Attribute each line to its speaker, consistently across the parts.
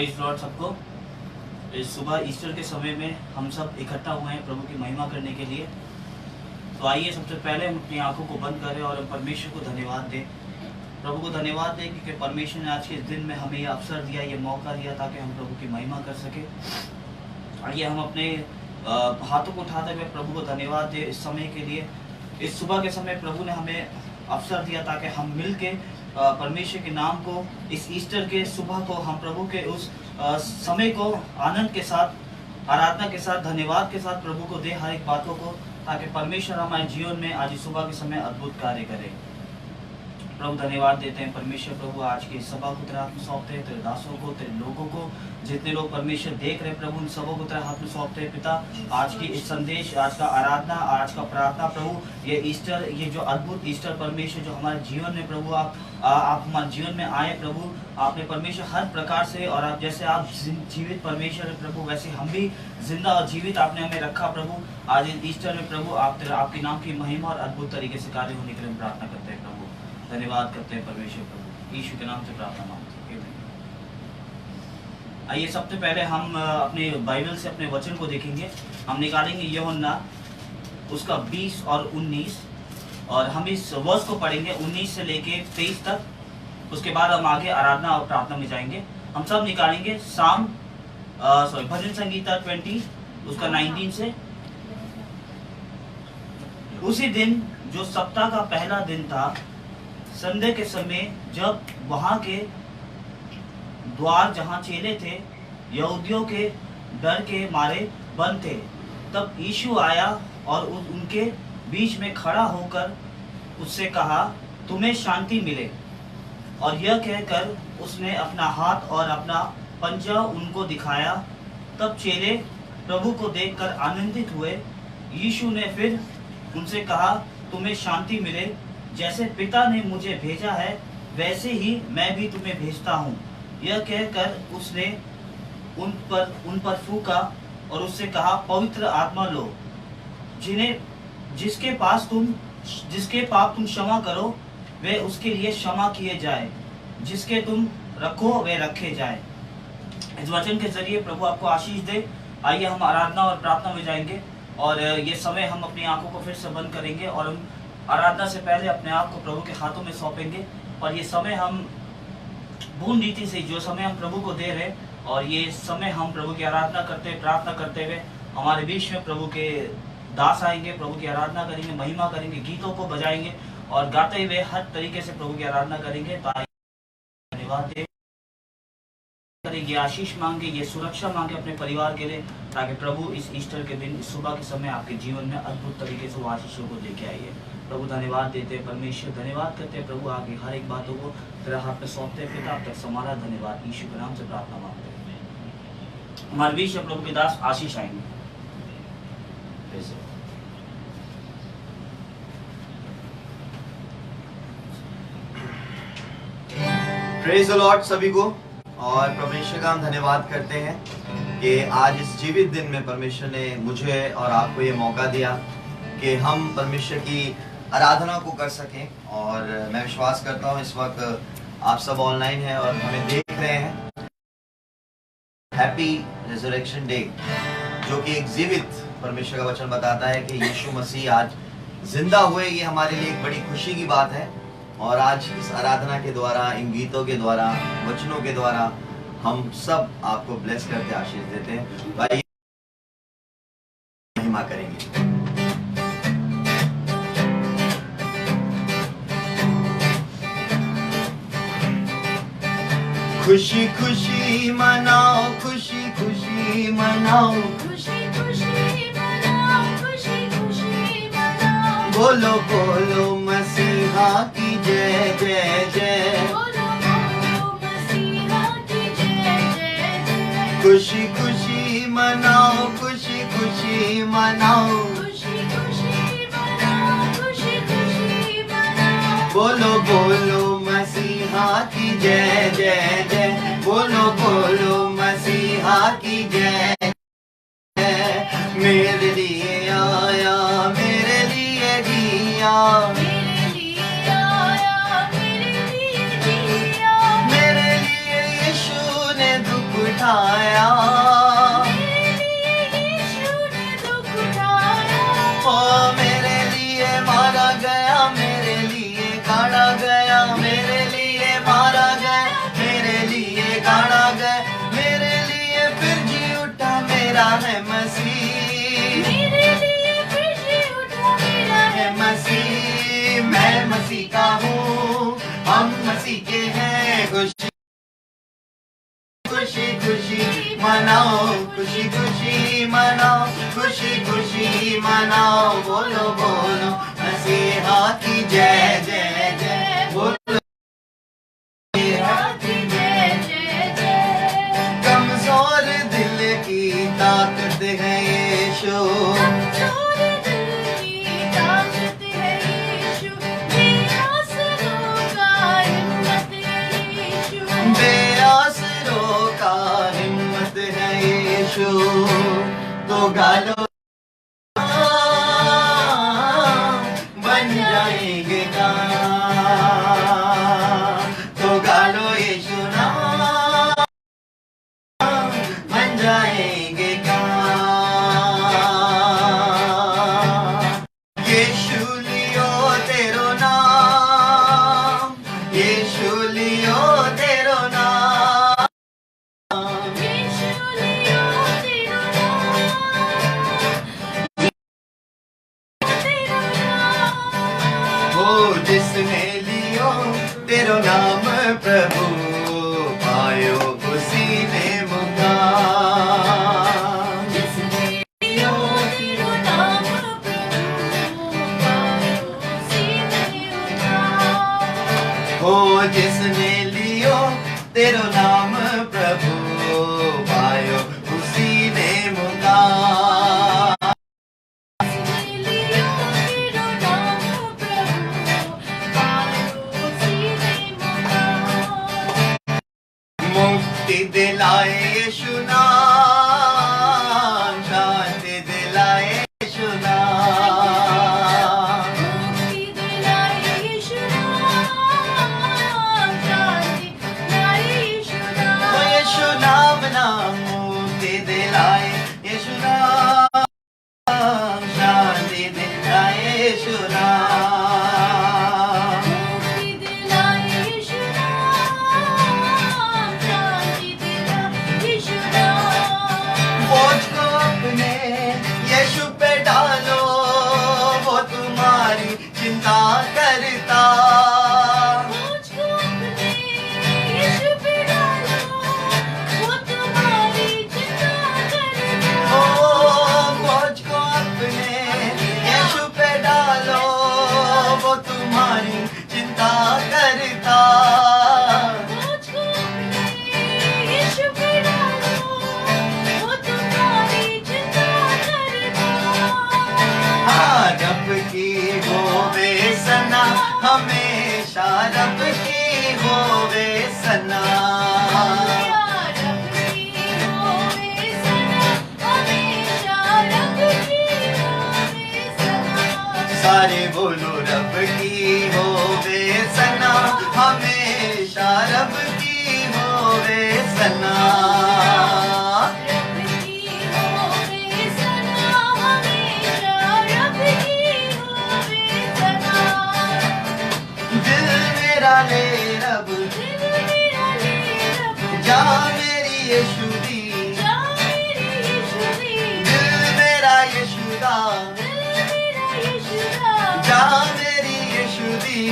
Speaker 1: Praise Lord सबको। इस सुबह ईस्टर के समय में हम सब इकट्ठा हुए हैं प्रभु की महिमा करने के लिए। तो आइए सबसे पहले हम अपनी आंखों को बंद करें और हम परमेश्वर को धन्यवाद दें, प्रभु को धन्यवाद दें क्योंकि परमेश्वर ने आज के दिन में हमें ये अवसर दिया, ये मौका दिया ताकि हम प्रभु की महिमा कर सके। आइए हम अपने हाथों को उठाते हुए प्रभु को धन्यवाद दें इस समय के लिए। इस सुबह के समय प्रभु ने हमें अवसर दिया ताकि हम मिल के परमेश्वर के नाम को, इस ईस्टर के सुबह को, हम प्रभु के उस समय को आनंद के साथ, आराधना के साथ, धन्यवाद के साथ प्रभु को दे हर एक बातों को, ताकि परमेश्वर हमारे जीवन में आज इस सुबह के समय अद्भुत कार्य करे। प्रभु धन्यवाद देते हैं परमेश्वर। प्रभु आज की सभा को तेरे हाथ में सौंपते हैं, तेरे दासों को, तेरे लोगों को, जितने लोग परमेश्वर देख रहे हैं प्रभु, उन सबों को तेरे हाथ में सौंपते हैं पिता। आज की इस संदेश, आज का आराधना, आज का प्रार्थना प्रभु, ये ईस्टर, ये जो अद्भुत ईस्टर परमेश्वर जो हमारे जीवन में प्रभु आप हमारे जीवन में आए प्रभु, आपने परमेश्वर हर प्रकार से, और आप जैसे आप जीवित परमेश्वर है प्रभु, वैसे हम भी जिंदा और जीवित आपने हमें रखा प्रभु। आज इस ईस्टर में प्रभु आपके नाम की महिमा और अद्भुत तरीके से कार्य होने के लिए प्रार्थना करते हैं प्रभु। धन्यवाद करते हैं परमेश्वर प्रभु, यीशु के नाम से प्रार्थना मांगते हैं। आइए सबसे पहले हम अपने बाइबल से अपने वचन को देखेंगे। हम निकालेंगे यूहन्ना उसका 20 और 19, और हम इस वर्ष को पढ़ेंगे 19 से लेके 23 तक। उसके बाद हम आगे आराधना और प्रार्थना में जाएंगे। हम सब निकालेंगे भजन संगीता 20 उसका 19 से। उसी दिन जो सप्ताह का पहला दिन था, संडे के समय, जब वहां के द्वार जहां चेले थे यहूदियों के डर के मारे बंद थे, तब यीशु आया और उनके बीच में खड़ा होकर उससे कहा, तुम्हें शांति मिले। और यह कहकर उसने अपना हाथ और अपना पंजा उनको दिखाया। तब चेले प्रभु को देखकर आनंदित हुए। यीशु ने फिर उनसे कहा, तुम्हें शांति मिले। जैसे पिता ने मुझे भेजा है वैसे ही मैं भी तुम्हें भेजता हूँ। यह कहकर उसने उन पर फूंका और उससे कहा, पवित्र आत्मा लो। जिसके पाप तुम क्षमा करो वे उसके लिए क्षमा किए जाए, जिसके तुम रखो वे रखे जाए। इस वचन के जरिए प्रभु आपको आशीष दे। आइए हम आराधना और प्रार्थना में जाएंगे, और ये समय हम अपनी आंखों को फिर से बंद करेंगे और हम आराधना से पहले अपने आप को प्रभु के हाथों में सौंपेंगे। और ये समय हम पूर्ण रीति से, जो समय हम प्रभु को दे रहे, और ये समय हम प्रभु की आराधना करते, प्रार्थना करते हुए हमारे बीच में प्रभु के दास आएंगे, प्रभु की आराधना करेंगे, महिमा करेंगे, गीतों को बजाएंगे और गाते हुए हर तरीके से प्रभु की आराधना करेंगे। तो धन्यवाद दे करेंगे, आशीष मांगे, ये सुरक्षा मांगे अपने परिवार के लिए, ताकि प्रभु इस ईस्टर के दिन, इस सुबह के समय आपके जीवन में अद्भुत तरीके से वो आशीषों को लेके आइए। प्रभु धन्यवाद देते हैं परमेश्वर, धन्यवाद करते हैं प्रभु, आगे हर एक बातों को तेरे हाथ में सौंपते हैं पिता। अब तक हमारा धन्यवाद, यीशु के नाम से प्रार्थना मांगते हैं। हमारे बीच में प्रभु के दास आशीष आएंगे।
Speaker 2: प्रेज द लॉर्ड सभी को, और परमेश्वर का हम धन्यवाद करते हैं कि आज इस जीवित दिन में परमेश्वर ने मुझे और आपको ये मौका दिया कि हम परमेश्वर की आराधना को कर सकें। और मैं विश्वास करता हूँ इस वक्त आप सब ऑनलाइन हैं और हमें देख रहे हैं। हैप्पी रिजरेक्शन डे, जो कि एक जीवित, परमेश्वर का वचन बताता है कि यीशु मसीह आज जिंदा हुए। ये हमारे लिए एक बड़ी खुशी की बात है। और आज इस आराधना के द्वारा, इन गीतों के द्वारा, वचनों के द्वारा हम सब आपको ब्लेस करके आशीष देते हैं। तो आइए महिमा करेंगे। खुशी खुशी मनाओ, खुशी खुशी मनाओ,
Speaker 3: खुशी खुशी मनाओ, खुशी खुशी मनाओ।
Speaker 2: बोलो बोलो मसीहा की जय जय जय,
Speaker 3: बोलो बोलो मसीहा की जय जय जय।
Speaker 2: खुशी खुशी मनाओ, खुशी खुशी मनाओ,
Speaker 3: खुशी खुशी मनाओ, खुशी खुशी मनाओ।
Speaker 2: बोलो बोलो मसीहा की जय जय जय, बोलो बोलो मसीहा की जय जय। मेरे लिए आया, मेरे लिए जिया,
Speaker 3: मेरे लिए आया, मेरे लिए जिया।
Speaker 2: मेरे लिए यीशु ने दुख मसीह का हूँ, हम मसीह के हैं। खुशी खुशी खुशी मनाओ, खुशी खुशी मनाओ, खुशी खुशी मनाओ, बोलो बोलो मसीहा की जय जय जय, बोलो कमजोर दिल की ताकत है यीशु, बेआसरों का हिम्मत है यीशु। तो गालो बन जाएंगे गान, तो गालो यीशु नाम बन जाएंगे गान। यीशु लियो तेरो नाम, यीशु लियो तेरो नाम, हो जिसने लियो तेरो नाम प्रभु, पायो उसी ने मुकाम। हो जिसने लियो तेरो नाम प्रभु, पायो उसी ने मुकाम। मुक्ति दिलाए यीशु नाम, शांति दिलाए यीशु नाम, ओ यीशु नाम नाम मुक्ति दिलाए यीशु नाम, शांति दिलाए यीशु नाम। बोझ को अपने यीशु पे डालो, वो तुम्हारी चिंता करता। ओ बोझ को अपने यीशु पे डालो, वो तुम्हारी चिंता करता। हाँ, रब की होवे सना, हमेशा रब की होवे सना। सारे बोलो रब की होवे सना, हमेशा रब की होवे सना। दिल मेरा ले रब, जा मेरी यीशु दी, दिल मेरा यीशु दा, जा मेरी यीशु दी,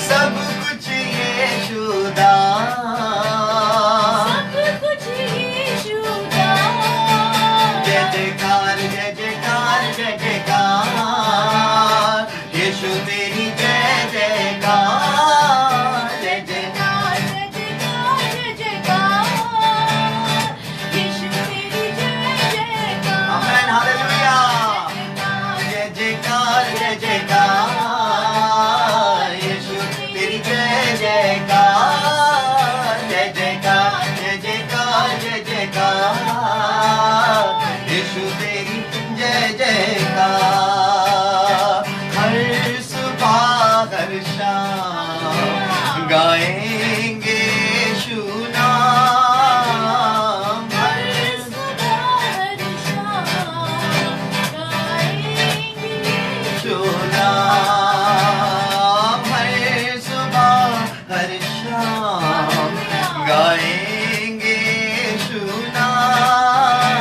Speaker 2: सब कुछ यीशु दा। जय जयकार जय जयकार जय जयकार, यीशु तेरी जय जयकार, जय जयकार। आमेन, हालेलुया। जय जयकार जय जयकार, यीशु तेरी जय जयकार, जय जयकार जय जयकार जय जयकार, यीशु तेरी जय जयकार। हर सुबह हर शाम गाएंगे यीशु नाम, यीशु नाम। हर सुबह हर शाम गाएंगे यीशु नाम,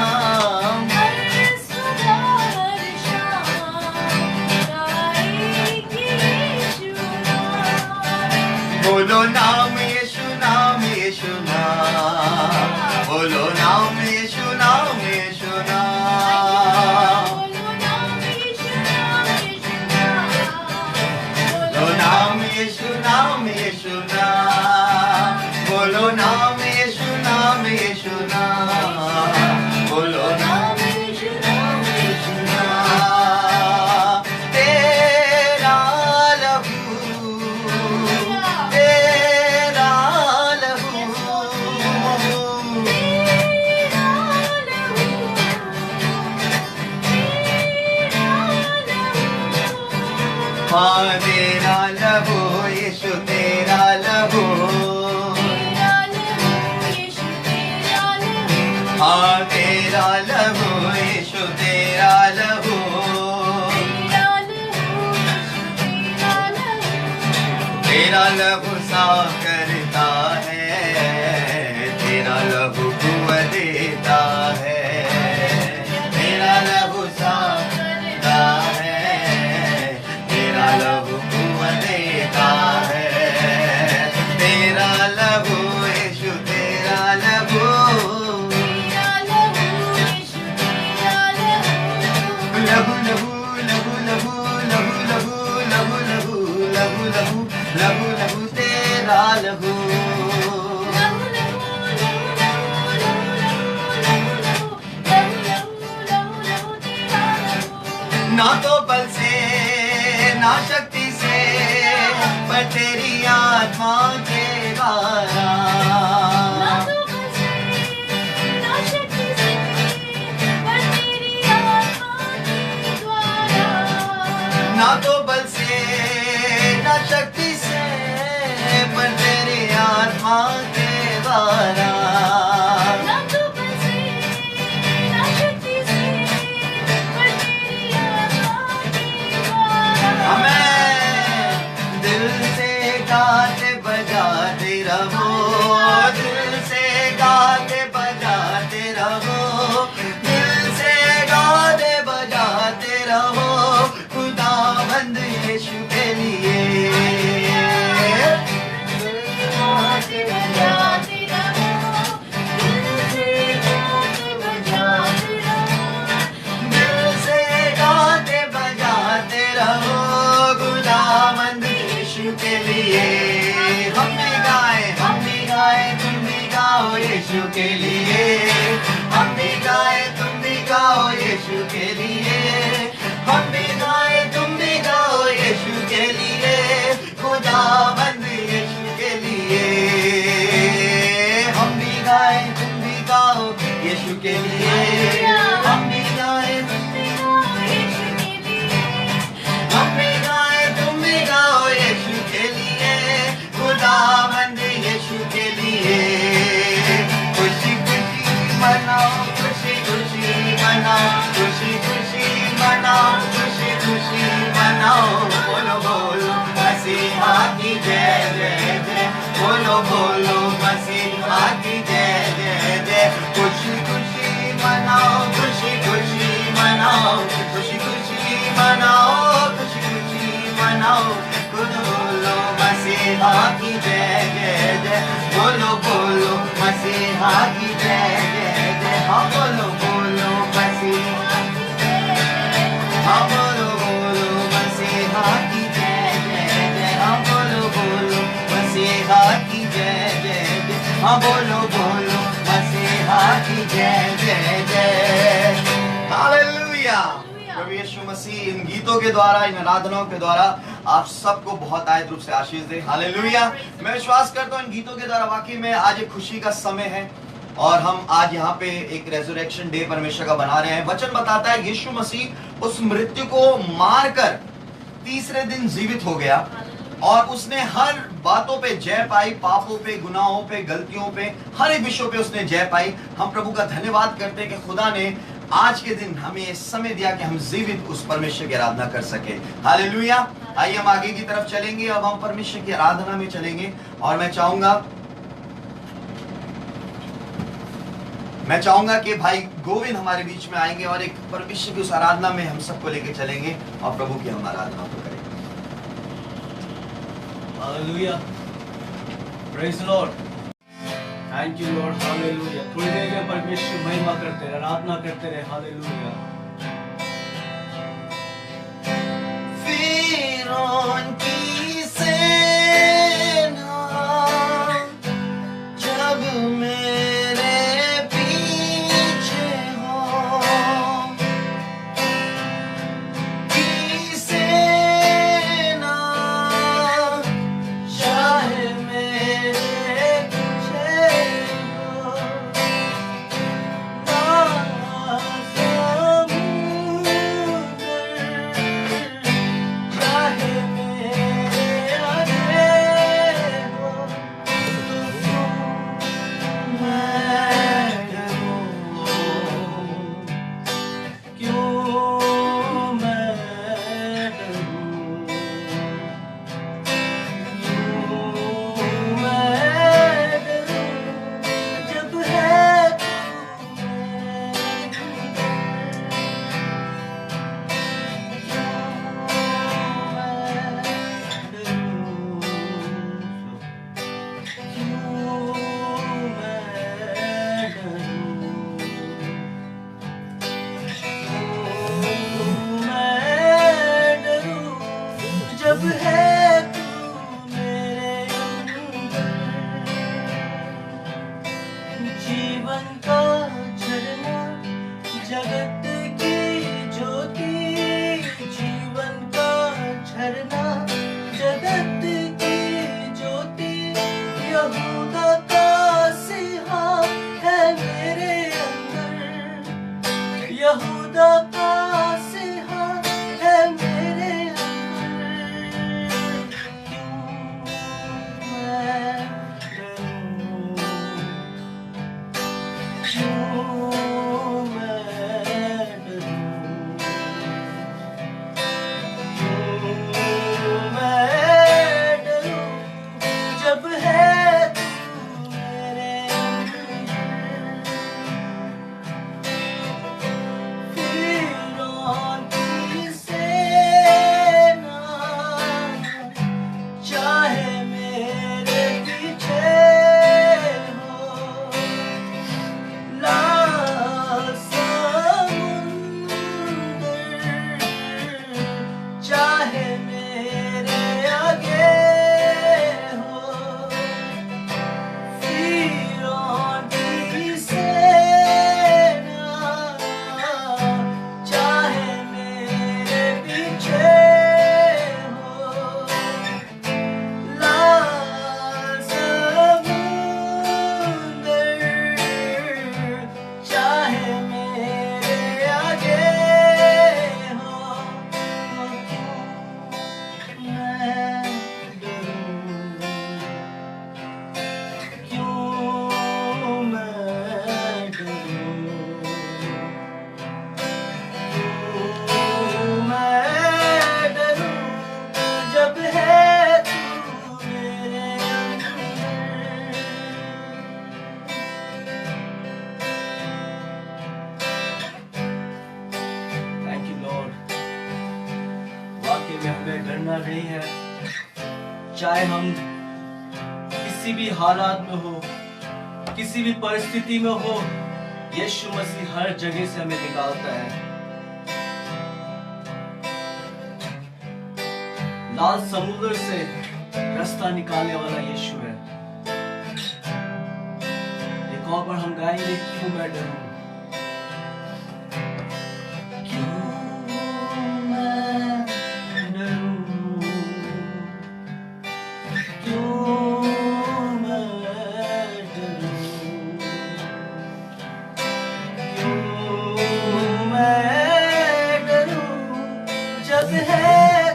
Speaker 2: हाँ तेरा लहू यीशु तेरा लहू,
Speaker 3: तेरा लहू यीशु तेरा लहू,
Speaker 2: हाँ तेरा लहू यीशु तेरा लहू,
Speaker 3: तेरा लहू यीशु तेरा लहू,
Speaker 2: तेरा लहू साफ करता है, तेरा लहू कुव्वत देता है, तेरा लहू साफ करता है, तेरा लहू कुव्वत देता है, तेरा लहू यीशु तेरा लहू,
Speaker 3: तेरा लहू यीशु तेरा लहू,
Speaker 2: लहू लहू लहू लहू लहू लहू लहू लहू लहू लहू लहू लहू तेरा लहू,
Speaker 3: लहू लहू लहू लहू लहू लहू लहू तेरा लहू,
Speaker 2: ना तो बल से ना शक्ति से पर तेरी आत्मा के द्वारा,
Speaker 3: ना तो बसे ना शक्ति से पर तेरी आत्मा के द्वारा,
Speaker 2: ना तो बल से ना शक्ति से पर तेरी आत्मा के द्वारा,
Speaker 3: ना तो बसे ना शक्ति से पर तेरी आत्मा के द्वारा,
Speaker 2: हमें दिल से गाते बजाते रहो, दिल से गाते बजाते रहो, दिल से गाते बजाते रहो, खुदावंद यीशु के लिए,
Speaker 3: गाते बजाते रहो, दिल से गाते बजाते रहो,
Speaker 2: दिल से गाते बजाते रहो, खुदावंद यीशु के लिए। हम भी गाए तुम भी गाओ यीशु के लिए, हम भी गाए तुम भी गाओ यीशु के लिए, हम भी गाए तुम भी गाओ यीशु के लिए, खुदावंद यीशु के लिए, हम भी गाए तुम भी गाओ यीशु के लिए, हम भी गाए तुम भी
Speaker 3: यीशु के लिए,
Speaker 2: हम भी गाए तुम भी गाओ यीशु के लिए, खुदावंद यीशु के लिए, खुशी खुशी मनाओ, खुशी खुशी मनाओ, खुशी खुशी मनाओ, खुशी खुशी मनाओ, बोलो बोलो मसीहा की जय जय जय, बोलो बोलो मसीहा की जय जय जय, खुशी खुशी मनाओ, खुशी खुशी मनाओ, खुशी खुशी मनाओ, खुशी खुशी मनाओ, बोलो मसीहा की जय जय जय, बोलो बोलो मसीहा की जय जय जय, हाँ बोलो बोलो मसीहा, हाँ बोलो बोलो मसीहा की जय जय जय, हाँ बोलो बोलो मसीहा की जय जय जय, हाँ बोलो बोलो मसीहा की जय जय जय। हालेलुया। प्रभु यीशु मसीह इन गीतों के द्वारा, इन आराधनाओं के द्वारा आप सबको बहुत आयत रूप से आशीष दे। हालेलुया। मैं विश्वास करता हूँ इन गीतों के द्वारा वाकई में आज एक खुशी का समय है और हम आज यहाँ पे एक रेजरेक्शन डे परमेश्वर का बना रहे हैं। वचन बताता है यीशु मसीह उस मृत्यु को मारकर तीसरे दिन जीवित हो गया और उसने हर बातों पे जय पाई, पापों पे, गुनाहों पे, गलतियों पे, हर एक विषयों पे उसने जय पाई। हम प्रभु का धन्यवाद करते हैं कि खुदा ने आज के दिन हमें ये समय दिया कि हम जीवित उस परमेश्वर की आराधना कर सके। हालेलुया। आइए हम आगे की तरफ चलेंगे। अब हम परमेश्वर की आराधना में चलेंगे और मैं चाहूंगा कि भाई गोविंद हमारे बीच में आएंगे और एक परमेश्वर की उस आराधना में हम सबको लेके चलेंगे और प्रभु की हम आराधना को करेंगे।
Speaker 1: Hallelujah. Praise Lord. Thank you lord. Hallelujah. थोड़ी देर में परमेश्वर महिमा करते रहे, आराधना करते रहे। हालेलुया।
Speaker 2: फिरौन की सेना जब मेरे पीछे हो, की सेना चाहे मेरे पीछे हो, ना समुद्र चाहे
Speaker 4: जगत की ज्योति, जीवन का झरना, जगत की ज्योति, यहूदा का सिंहा है मेरे अंदर, यहूदा का सिंहा है मेरे अंदर। क्यों मैं डरूं, क्यों मैं डरूं, जब है तू मेरे अंदर। फिरौन की सेना चाहे मेरे पीछे हो, लाल समुंदर चाहे मेरे आगे हो, फिरौन की सेना चाहे मेरे पीछे हो, लाल समुंदर चाहे मेरे आगे हो, क्यों मैं डरूं, क्यों मैं डरूं, जब है तू मेरे अंदर।
Speaker 1: Thank you Lord. वाकई में हमें डरना नहीं है, चाहे हम किसी भी हालात में हो, किसी भी परिस्थिति में हो, यीशु मसीह हर जगह से हमें निकालता है। लाल समुद्र से रास्ता निकालने वाला यीशु है। एक और बार हम गाएंगे, क्यों मैं डरूं।
Speaker 4: क्यों मैं डरूं, क्यों मैं डरूं, क्यों मैं डरूं, जब है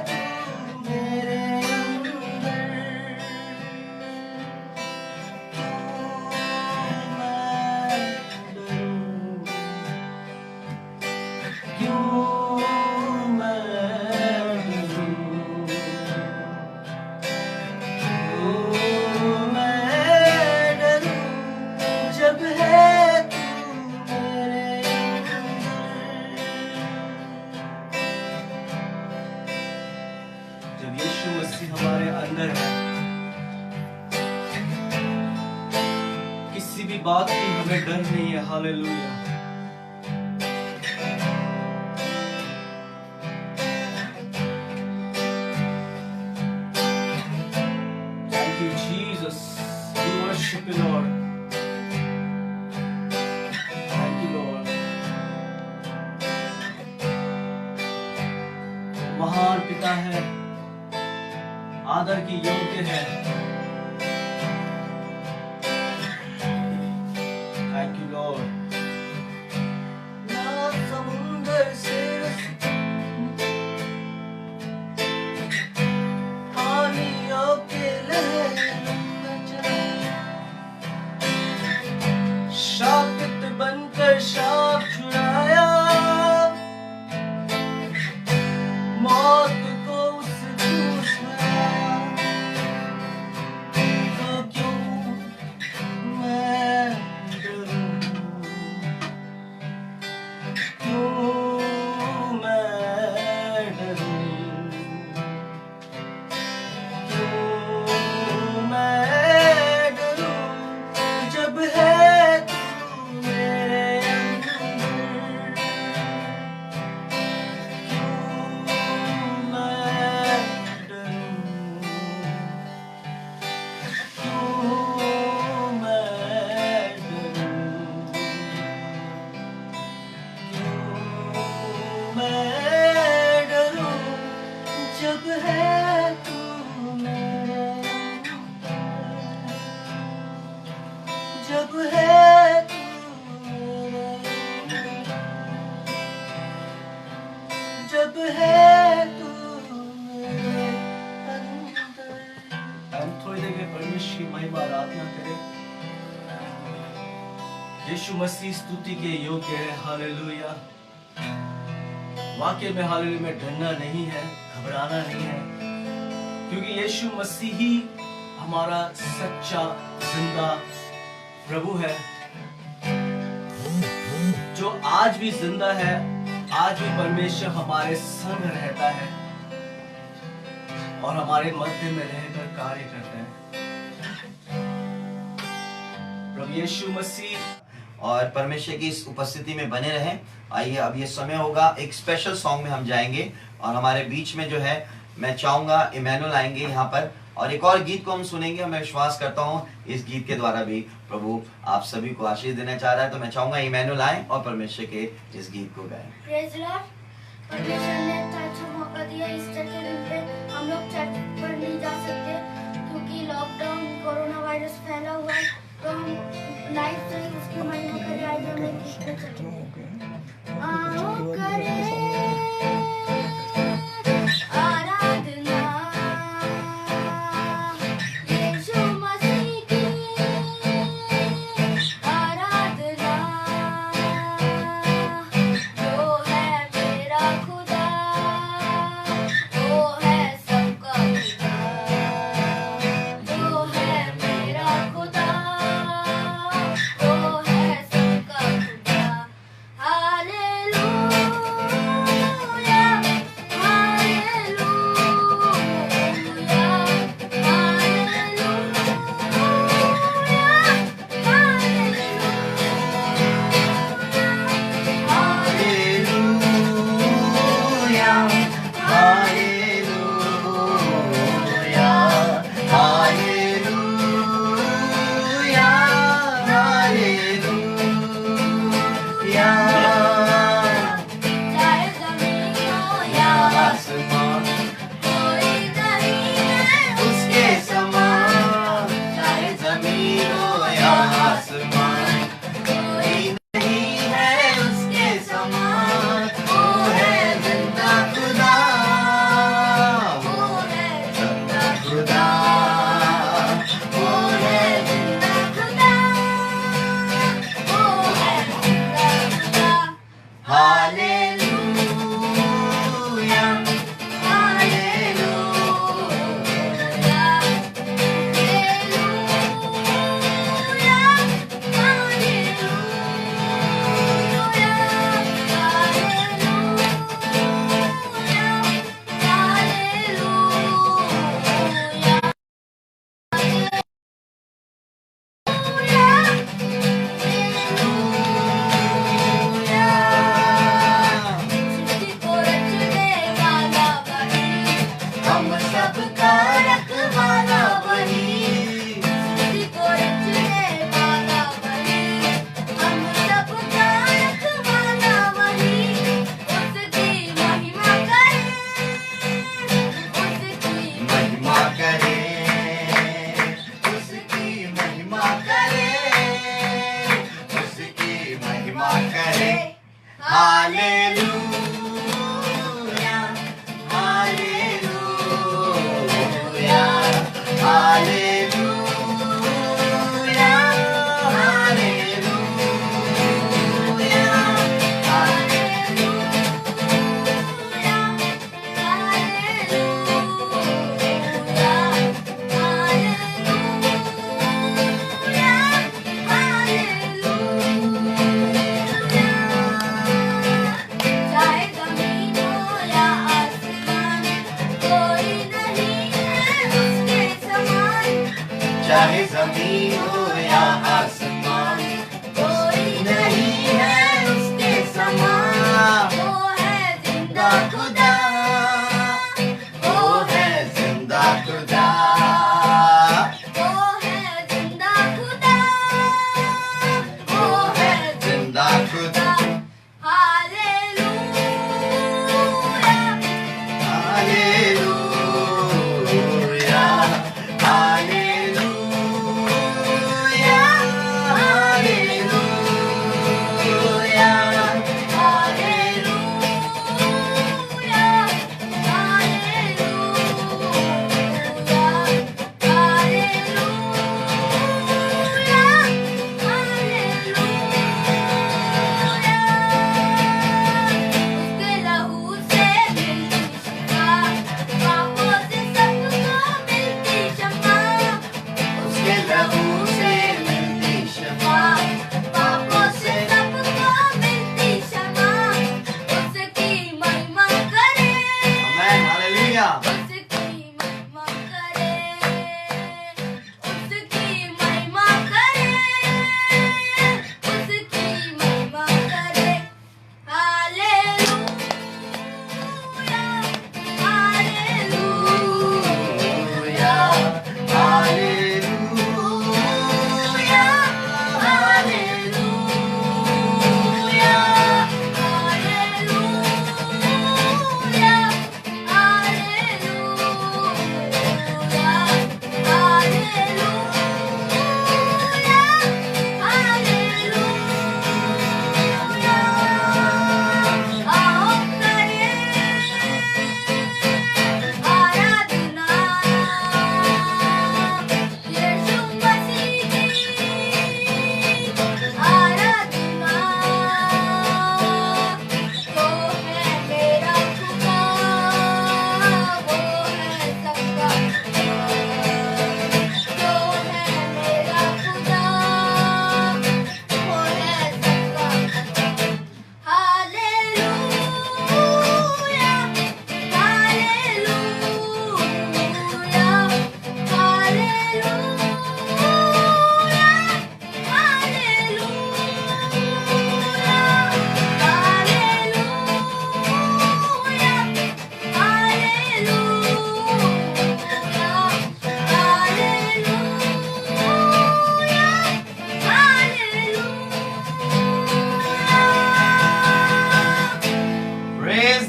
Speaker 4: तू मेरे अंदर। क्यों मैं डरूं, क्यों मैं डरूं, जब है तू मेरे अंदर।
Speaker 1: जब यीशु मसीह हमारे अंदर है, किसी भी बात की हमें डर नहीं है। Hallelujah. Thank you, Jesus. We worship you, Lord. Thank you, Lord. महान पिता है, आदर की योग्य है। Thank you, Lord.
Speaker 4: ना समुंदर से पानियों के लहर न चले, शापित बनकर शाप छुड़ाया, मौत को उस क्रूस में प्रार्थना करें। यीशु मसीह स्तुति के योग्य है। हालेलुया। वाक्य में हालेलुया में डरना नहीं है, घबराना नहीं है, क्योंकि यीशु मसीह ही हमारा सच्चा जिंदा प्रभु है, जो आज भी जिंदा है। आज भी परमेश्वर हमारे संग रहता है और हमारे मध्य में रहकर कार्य करता है। प्रभु यीशु मसीह
Speaker 2: और परमेश्वर की इस उपस्थिति में बने रहें। आइए अब ये समय होगा, एक स्पेशल सॉन्ग में हम जाएंगे और हमारे बीच में जो है मैं चाहूंगा इमैनुअल आएंगे यहाँ पर और एक और गीत को हम सुनेंगे। मैं विश्वास करता हूँ इस गीत के द्वारा भी प्रभु आप सभी को आशीष देना चाह रहा है। तो मैं चाहूंगा इमैनुअल आए और परमेश्वर के इस गीत को गाएं।
Speaker 3: Praise Lord. परमेश्वर ने इतना अच्छा मौका दिया। ईस्टर के दिन पे हम लोग चर्च पर नहीं जा सकते क्योंकि लॉकडाउन कोरोना वायरस फैला हुआ है, तो हम लाइव से उसकी महिमा करें। आज हम एक गीत पे चलेंगे। आओ करें आराधना यीशु मसीह की, आराधना जो है मेरा खुदा, वो है सबका खुदा, जो है मेरा खुदा, वो है सबका खुदा। हालेलुया, चाहे ज़मीन हो या
Speaker 2: आसमान
Speaker 3: कोई नहीं है
Speaker 2: उसके समान, चाहे जमीन हो या आसमान, कोई नहीं है उसके समान। वो है जिंदा खुदा,
Speaker 3: वो है
Speaker 2: जिंदा खुदा,
Speaker 3: वो है जिंदा खुदा, वो है जिंदा खुदा।
Speaker 2: हालेलुया, हम सबका रखवाला वही, महिमा करे, उसकी महिमा करे, उसकी महिमा करे। Hallelujah, hallelujah, hallelujah, hallelujah.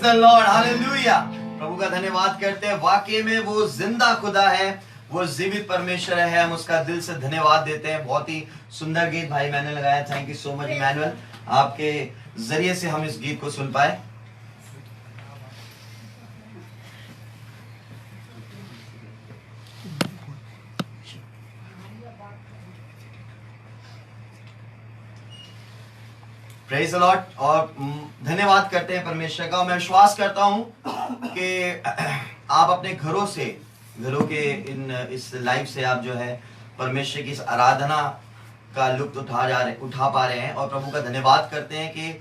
Speaker 2: The lord, hallelujah. प्रभु का धन्यवाद करते हैं। वाकई में वो जिंदा खुदा है, वो जीवित परमेश्वर है। हम उसका दिल से धन्यवाद देते हैं। बहुत ही सुंदर गीत भाई मैंने लगाया। Thank you so much manual, आपके जरिए से हम इस गीत को सुन पाए। Praise the Lord. और धन्यवाद करते हैं परमेश्वर का। मैं विश्वास करता हूं कि आप अपने घरों के इस लाइव से आप जो है परमेश्वर की इस आराधना का लुत्फ उठा पा रहे हैं और प्रभु का धन्यवाद करते हैं कि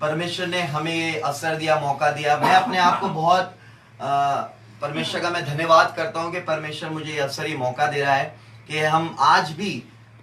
Speaker 2: परमेश्वर ने हमें ये अवसर दिया, मौका दिया। मैं अपने आप को बहुत परमेश्वर का मैं धन्यवाद करता हूं कि परमेश्वर मुझे ये अवसर, ये मौका दे रहा है कि हम आज भी,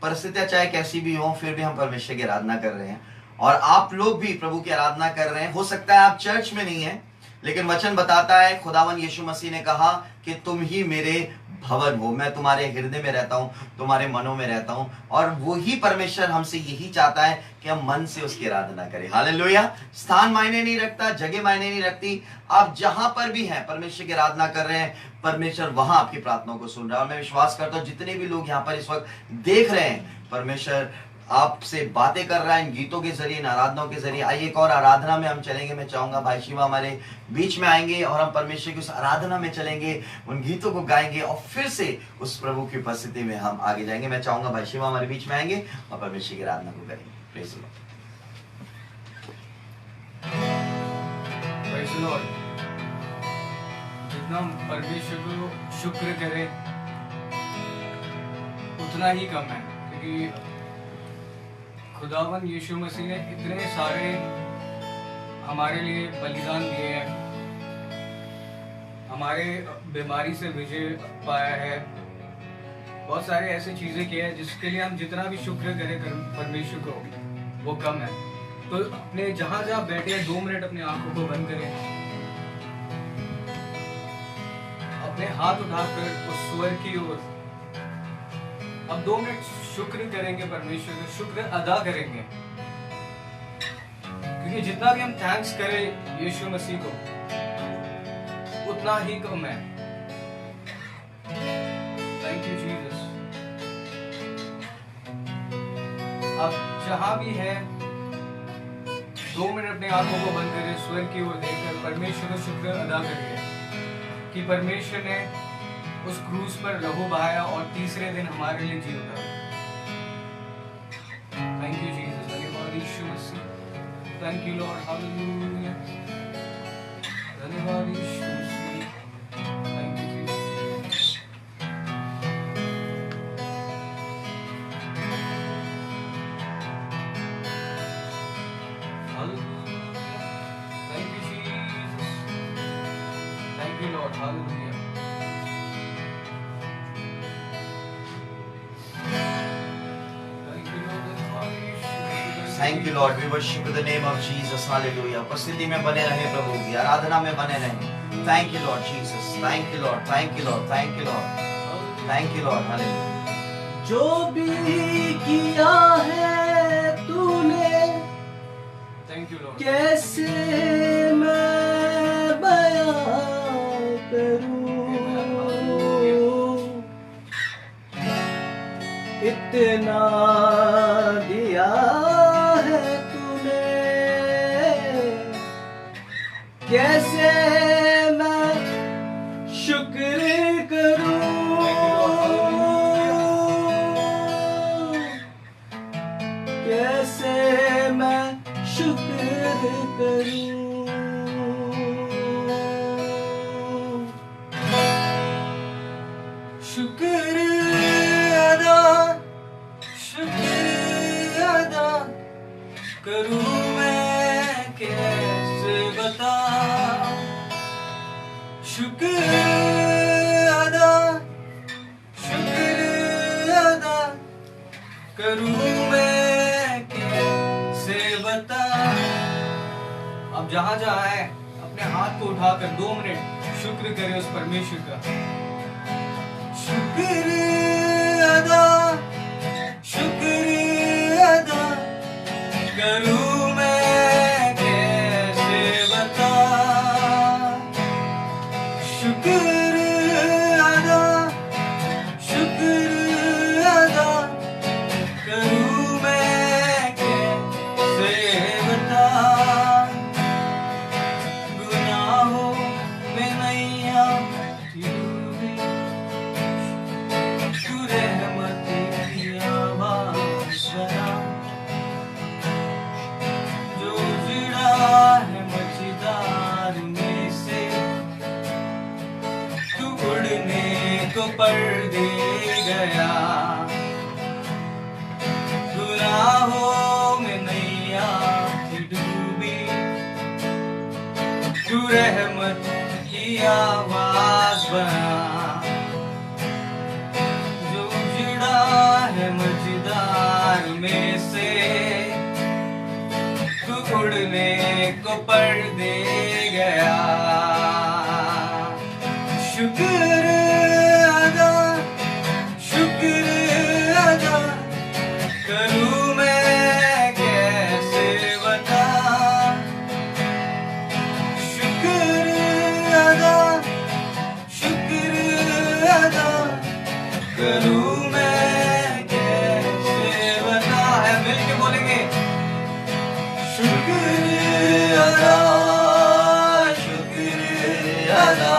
Speaker 2: परिस्थितियां चाहे कैसी भी हो, फिर भी हम परमेश्वर की आराधना कर रहे हैं। और आप लोग भी प्रभु की आराधना कर रहे हैं। हो सकता है आप चर्च में नहीं है, लेकिन वचन बताता है, खुदावन यीशु मसीह ने कहा कि तुम ही मेरे भवन हो, मैं तुम्हारे हृदय में रहता हूं, तुम्हारे मनों में रहता हूं। और वही परमेश्वर हमसे यही चाहता है कि हम मन से उसकी आराधना करें। हालेलुया। स्थान मायने नहीं रखता, जगह मायने नहीं रखती। आप जहां पर भी हैं, परमेश्वर की आराधना कर रहे हैं, परमेश्वर वहां आपकी प्रार्थनाओं को सुन रहा है। और मैं विश्वास करता हूं जितने भी लोग यहाँ पर इस वक्त देख रहे हैं, परमेश्वर आपसे बातें कर रहा है इन गीतों के जरिए, इन आराधनाओं के जरिए। आइए एक और आराधना में हम चलेंगे। मैं चाहूंगा भाई शिवा हमारे बीच में आएंगे और हम परमेश्वर की उस आराधना में चलेंगे, उन गीतों को गाएंगे और फिर से उस प्रभु की उपस्थिति में हम आगे जाएंगे। मैं चाहूंगा भाई शिवा हमारे बीच में आएंगे और परमेश्वर की आराधना को करेंगे। Praise the
Speaker 4: Lord. जितना हम परमेश्वर को शुक्र करें उतना ही कम है, क्योंकि खुदावन यीशु मसीह ने इतने सारे हमारे लिए बलिदान दिए हैं, हमारे बीमारी से विजय पाया है, बहुत सारे ऐसे चीजें किए हैं जिसके लिए हम जितना भी शुक्र करें परमेश्वर को वो कम है। तो अपने जहां जहां बैठे हैं 2 मिनट अपने आंखों को बंद करें, अपने हाथ उठाकर उस स्वर की ओर अब 2 मिनट शुक्र करेंगे, परमेश्वर का शुक्र अदा करेंगे। क्योंकि जितना भी हम थैंक्स करें यीशु मसीह को उतना ही कम है। Thank you Jesus. अब जहां भी है 2 मिनट अपने आंखों को बंद करें, स्वर की ओर देखकर परमेश्वर का शुक्र अदा करिए कि परमेश्वर ने उस क्रूज पर लहू बहाया और तीसरे दिन हमारे लिए जी उठा। Thank you Jesus. धन्यवाद यीशु मसीह। Thank you lord. हालेलुया। धन्यवाद यीशु मसीह। Thank you Jesus. Hallelujah. Thank you Jesus. Thank you lord. Hallelujah.
Speaker 2: Thank you lord, we worship the name of Jesus. Hallelujah. उपस्थिति में बने रहे, प्रभु की आराधना में बने रहे। Thank you Lord Jesus. Thank you Lord, thank you Lord, thank you Lord, thank you lord. Hallelujah.
Speaker 4: जो भी किया है तूने, थैंक यू लॉर्ड, कैसे मैं बयां करूं, इतना दिया है तूने, कैसे मैं शुक्र करूं, कैसे मैं शुक्र करूं। शुक्र अदा करूं मैं कैसे बता, शुक्र अदा करूं मैं कैसे बता। अब जहां जहां है अपने हाथ को उठाकर 2 मिनट शुक्र करें उस परमेश्वर का। शुक्र अदा करूं मैं कैसे बता, पर दे गया। गुनाहों में नैया थी डूबी, तू रहमत की आवाज बना। जो उजड़ा है मझदार में से, तू उड़ने को पर दे गया। शुक्र अदा, शुक्र अदा करूं मैं कैसे बता। शुक्र अदा, शुक्र अदा करूं मैं कैसे बता। मिलके बोलेंगे शुक्र अदा, शुक्र अदा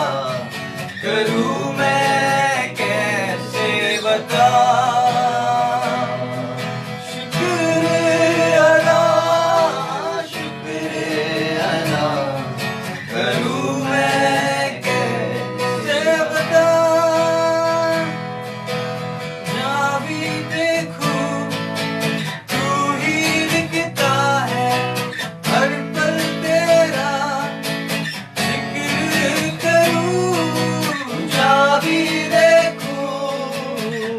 Speaker 4: करूं मैं कैसे बता। शुक्र अदा, शुक्र अदा करूं मैं कैसे बता। जहाँ भी देखूं तू ही दिखता है, हर पल तेरा जिक्र करूं। जहाँ भी देखूं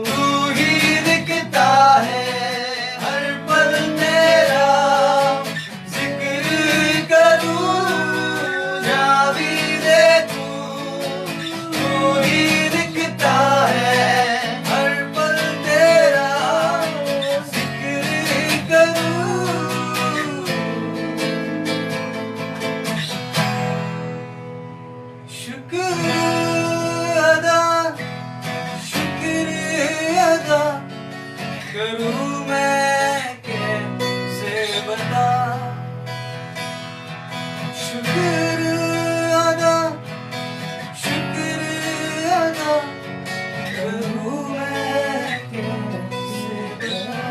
Speaker 4: तू ही दिखता है, हर पल तेरा जिक्र करूं। जहाँ भी देखूं तू ही दिखता है, हर पल तेरा जिक्र करूं। शुक्र अदा, शुक्र अदा करूं मैं कैसे बता। शुक्र अदा, शुक्र अदा करूं मैं कैसे बता।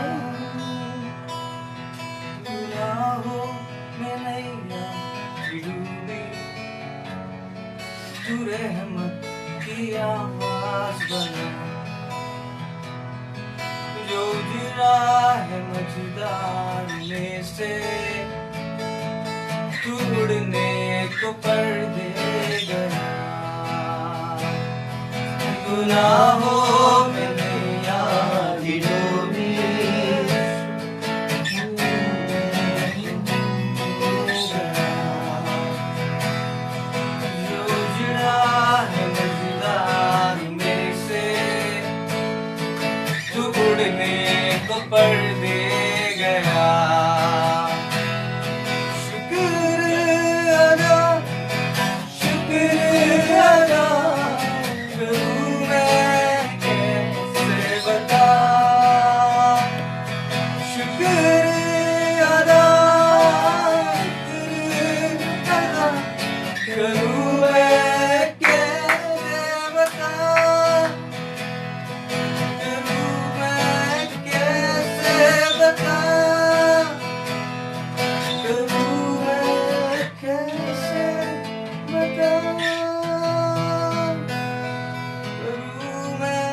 Speaker 4: गुनाहों में नैया डूबी, तू रहमत की आवाज बना। जो गिरा है मझदार में से, तू उड़ने को पर दे गया। गुनाहों में नैया थी डूबी, जो उजड़ा है मझदार में से, तू उड़ने को पर दे गया। शुक्र अदा, शुक्र अदा करूं मैं कैसे बता। शुक्र अदा, शुक्र अदा करूं मैं कैसे बता। करूं मैं कैसे बता। करूं मैं कैसे बता। करूं मैं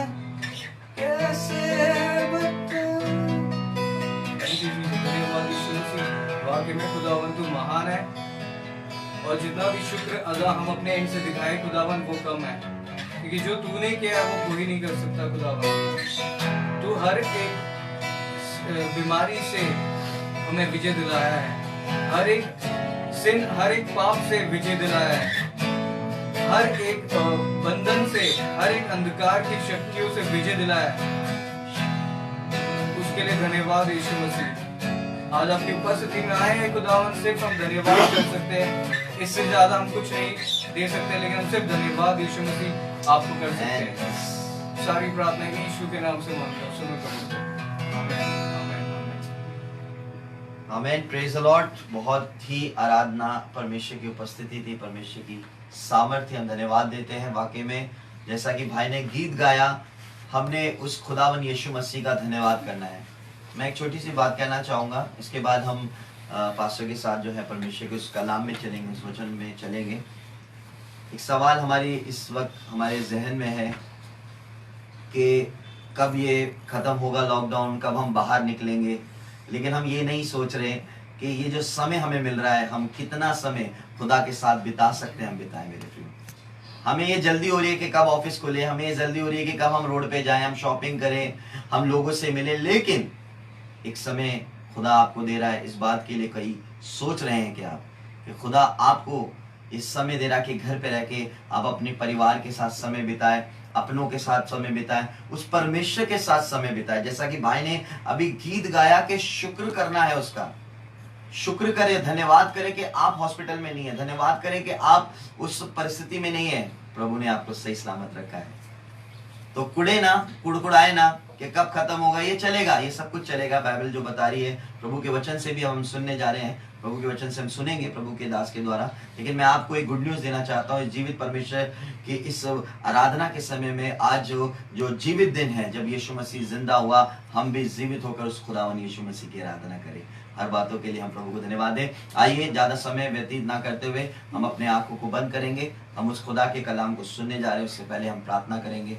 Speaker 4: कैसे बता। धन्यवाद यीशु मसीह, वाकई में खुदावन तू महान है, और जितना भी शुक्र अदा हम अपने एंड से दिखाए खुदावन वो कम है, क्योंकि जो तूने किया है वो कोई नहीं कर सकता। खुदावन तू हर एक बीमारी से हमें विजय दिलाया है, हर एक सिन, हर एक पाप से विजय दिलाया है, हर एक बंधन से, हर एक अंधकार की शक्तियों से विजय दिलाया है। उसके लिए धन्यवाद यीशु मसीह। आज आपकी उपस्थिति में आए हैं खुदावन, सिर्फ हम धन्यवाद कर सकते हैं, इससे ज्यादा हम कुछ नहीं दे सकते, लेकिन हम सिर्फ धन्यवाद यीशु मसीह आपको कर सकते हैं। सारी प्रार्थना यीशु के नाम से मांगता हूं, सुनो कबूल करो। आमीन, आमीन, आमीन।
Speaker 2: आमेन, प्रेज द लॉर्ड। बहुत ही आराधना, परमेश्वर की उपस्थिति थी, परमेश्वर की सामर्थ्य, हम धन्यवाद देते हैं। वाकई में जैसा कि भाई ने गीत गाया, हमने उस खुदावन यीशु मसीह का धन्यवाद करना है। मैं एक छोटी सी बात कहना चाहूँगा, इसके बाद हम पास्टर के साथ जो है परमेश्वर के उस कलाम में चलेंगे, उस वचन में चलेंगे। एक सवाल हमारी इस वक्त हमारे जहन में है कि कब ये ख़त्म होगा लॉकडाउन, कब हम बाहर निकलेंगे, लेकिन हम ये नहीं सोच रहे कि ये जो समय हमें मिल रहा है, हम कितना समय खुदा के साथ बिता सकते हैं, हम बिताएं मेरे प्रियो। हमें ये जल्दी हो रही है कि कब ऑफिस खुले, हमें ये जल्दी हो रही है कि कब हम रोड पे जाएं, हम शॉपिंग करें, हम लोगों से मिलें, लेकिन एक समय खुदा आपको दे रहा है इस बात के लिए। कहीं सोच रहे हैं कि आप कि खुदा आपको इस समय दे रहा कि घर पे रह के आप अपने परिवार के साथ समय बिताएं, अपनों के साथ समय बिताएं, उस परमेश्वर के साथ समय बिताएं। जैसा कि भाई ने अभी गीत गाया कि शुक्र करना है, उसका शुक्र करें, धन्यवाद करें कि आप हॉस्पिटल में नहीं है, धन्यवाद करें कि आप उस परिस्थिति में नहीं है, प्रभु ने आपको सही सलामत रखा है। तो कुड़े ना, कुड़कुड़ाए ना कि कब खत्म होगा, ये चलेगा, ये सब कुछ चलेगा। बाइबल जो बता रही है, प्रभु के वचन से भी हम सुनने जा रहे हैं, प्रभु के वचन से हम सुनेंगे प्रभु के दास के द्वारा। लेकिन मैं आपको एक गुड न्यूज़ देना चाहता हूँ, जीवित परमेश्वर की इस आराधना के समय में, आज जो जीवित दिन है, जब यीशु मसीह जिंदा हुआ, हम भी जीवित होकर उस खुदावन यीशु मसीह की आराधना करें। हर बातों के लिए हम प्रभु को धन्यवाद दें। आइए ज्यादा समय व्यतीत ना करते हुए हम अपने आंखों को बंद करेंगे, हम उस खुदा के कलाम को सुनने जा रहे हैं। उससे पहले हम प्रार्थना करेंगे।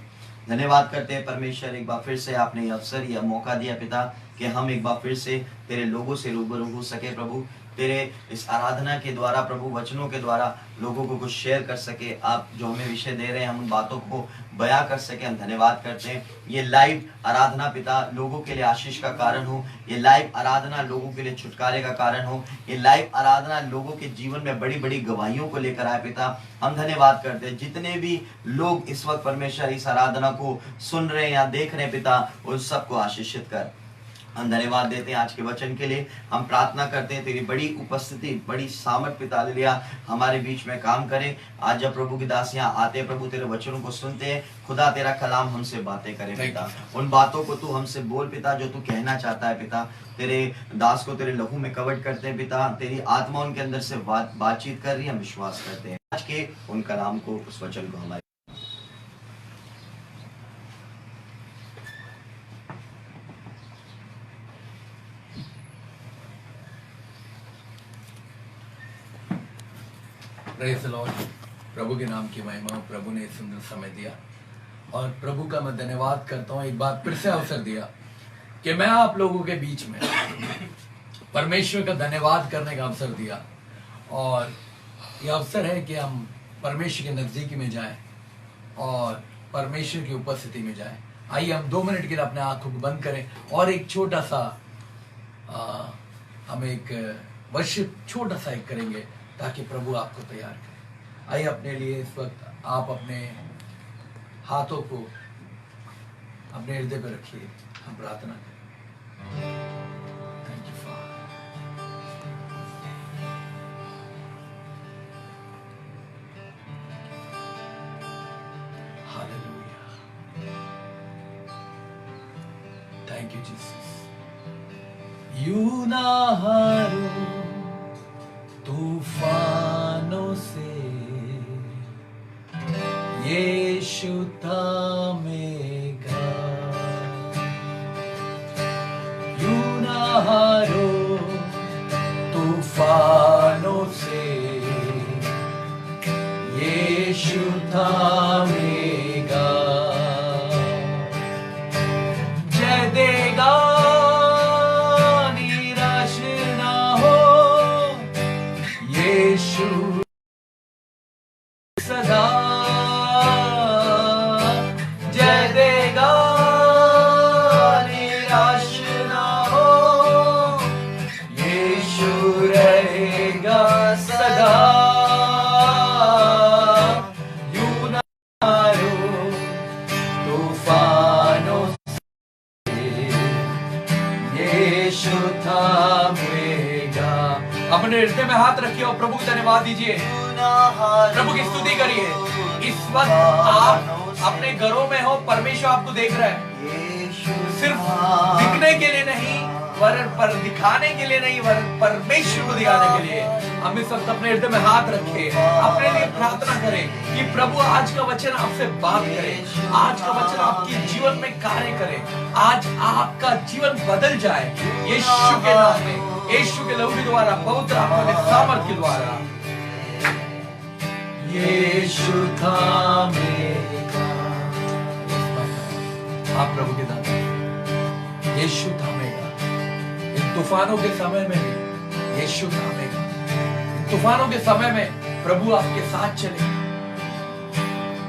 Speaker 2: धन्यवाद करते हैं परमेश्वर, एक बार फिर से आपने ये अवसर या मौका दिया पिता कि हम एक बार फिर से तेरे लोगों से रूबरू हो सके प्रभु, तेरे इस आराधना के द्वारा प्रभु, वचनों के द्वारा लोगों को कुछ शेयर कर सके। आप जो हमें विषय दे रहे हैं, हम उन बातों को बयां कर सके। हम धन्यवाद करते हैं। ये लाइव आराधना पिता लोगों के लिए आशीष का कारण हो, ये लाइव आराधना लोगों के लिए छुटकारे का कारण हो, ये लाइव आराधना लोगों के जीवन में बड़ी बड़ी गवाहियों को लेकर आए पिता। हम धन्यवाद करते हैं जितने भी लोग इस वक्त परमेश्वर इस आराधना को सुन रहे हैं या देख रहे हैं पिता, उन सबको आशीषित कर। हम धन्यवाद देते हैं आज के वचन के लिए। हम प्रार्थना करते हैं तेरी बड़ी उपस्थिति, बड़ी सामर्थ पिता लिया हमारे बीच में काम करे। आज जब प्रभु की दास यहाँ आते हैं प्रभु, तेरे वचनों को सुनते हैं, खुदा तेरा कलाम हमसे बातें करे पिता। उन बातों को तू हमसे बोल पिता जो तू कहना चाहता है पिता। तेरे दास को तेरे लहू में कवर करते हैं पिता, तेरी आत्मा उनके अंदर से बातचीत कर रही है। हम विश्वास करते हैं आज के उन कलाम को, उस वचन को हमारे
Speaker 5: प्रेज़ द लॉर्ड। प्रभु के नाम की महिमा। प्रभु ने सुंदर समय दिया और प्रभु का मैं धन्यवाद करता हूँ। एक बार फिर से अवसर दिया कि मैं आप लोगों के बीच में परमेश्वर का धन्यवाद करने का अवसर दिया। और यह अवसर है कि हम परमेश्वर के नज़दीकी में जाएं और परमेश्वर की उपस्थिति में जाएं। आइए हम 2 मिनट के लिए अपने आंखों को बंद करें और एक छोटा सा हम एक वर्शिप छोटा सा एक करेंगे ताकि प्रभु आपको तैयार करे। आइए अपने लिए इस वक्त आप अपने हाथों को अपने हृदय पर रखिए, हम प्रार्थना करें। Thank you father. Hallelujah. Thank you Jesus. यूं ना हारो तूफानों से, यीशु थामेगा। यूं ना हारो तूफानों से, यीशु थामेगा। जय देगा, निराश ना हो, यीशु सदा जय देगा, निराश ना हो, यीशु रहेगा सदा। यूं ना हारो तूफानों से, यीशु थामेगा। अपने हृदय में हाथ रखिए और प्रभु को धन्यवाद दीजिए, प्रभु की स्तुति करिए। इस वक्त आप अपने घरों में हो, परमेश्वर आपको देख रहा है। सिर्फ दिखने के लिए नहीं, पर दिखाने के लिए नहीं, परमेश्वर को दिखाने के लिए। हम इस वक्त अपने हृदय में हाथ रखें, अपने लिए प्रार्थना करें कि प्रभु आज का वचन आपसे बात करे, आज का वचन आपके जीवन में कार्य करे, आज आपका जीवन बदल जाए यीशु के नाम में, यीशु के लहू के द्वारा, पवित्र आत्मा के सामर्थ के द्वारा। यीशु थामेगा, आप प्रभु के दाता, यीशु थामेगा। इन तूफानों के समय में भी यीशु थामेगा। इन तूफानों के समय में प्रभु आपके साथ चलेगा,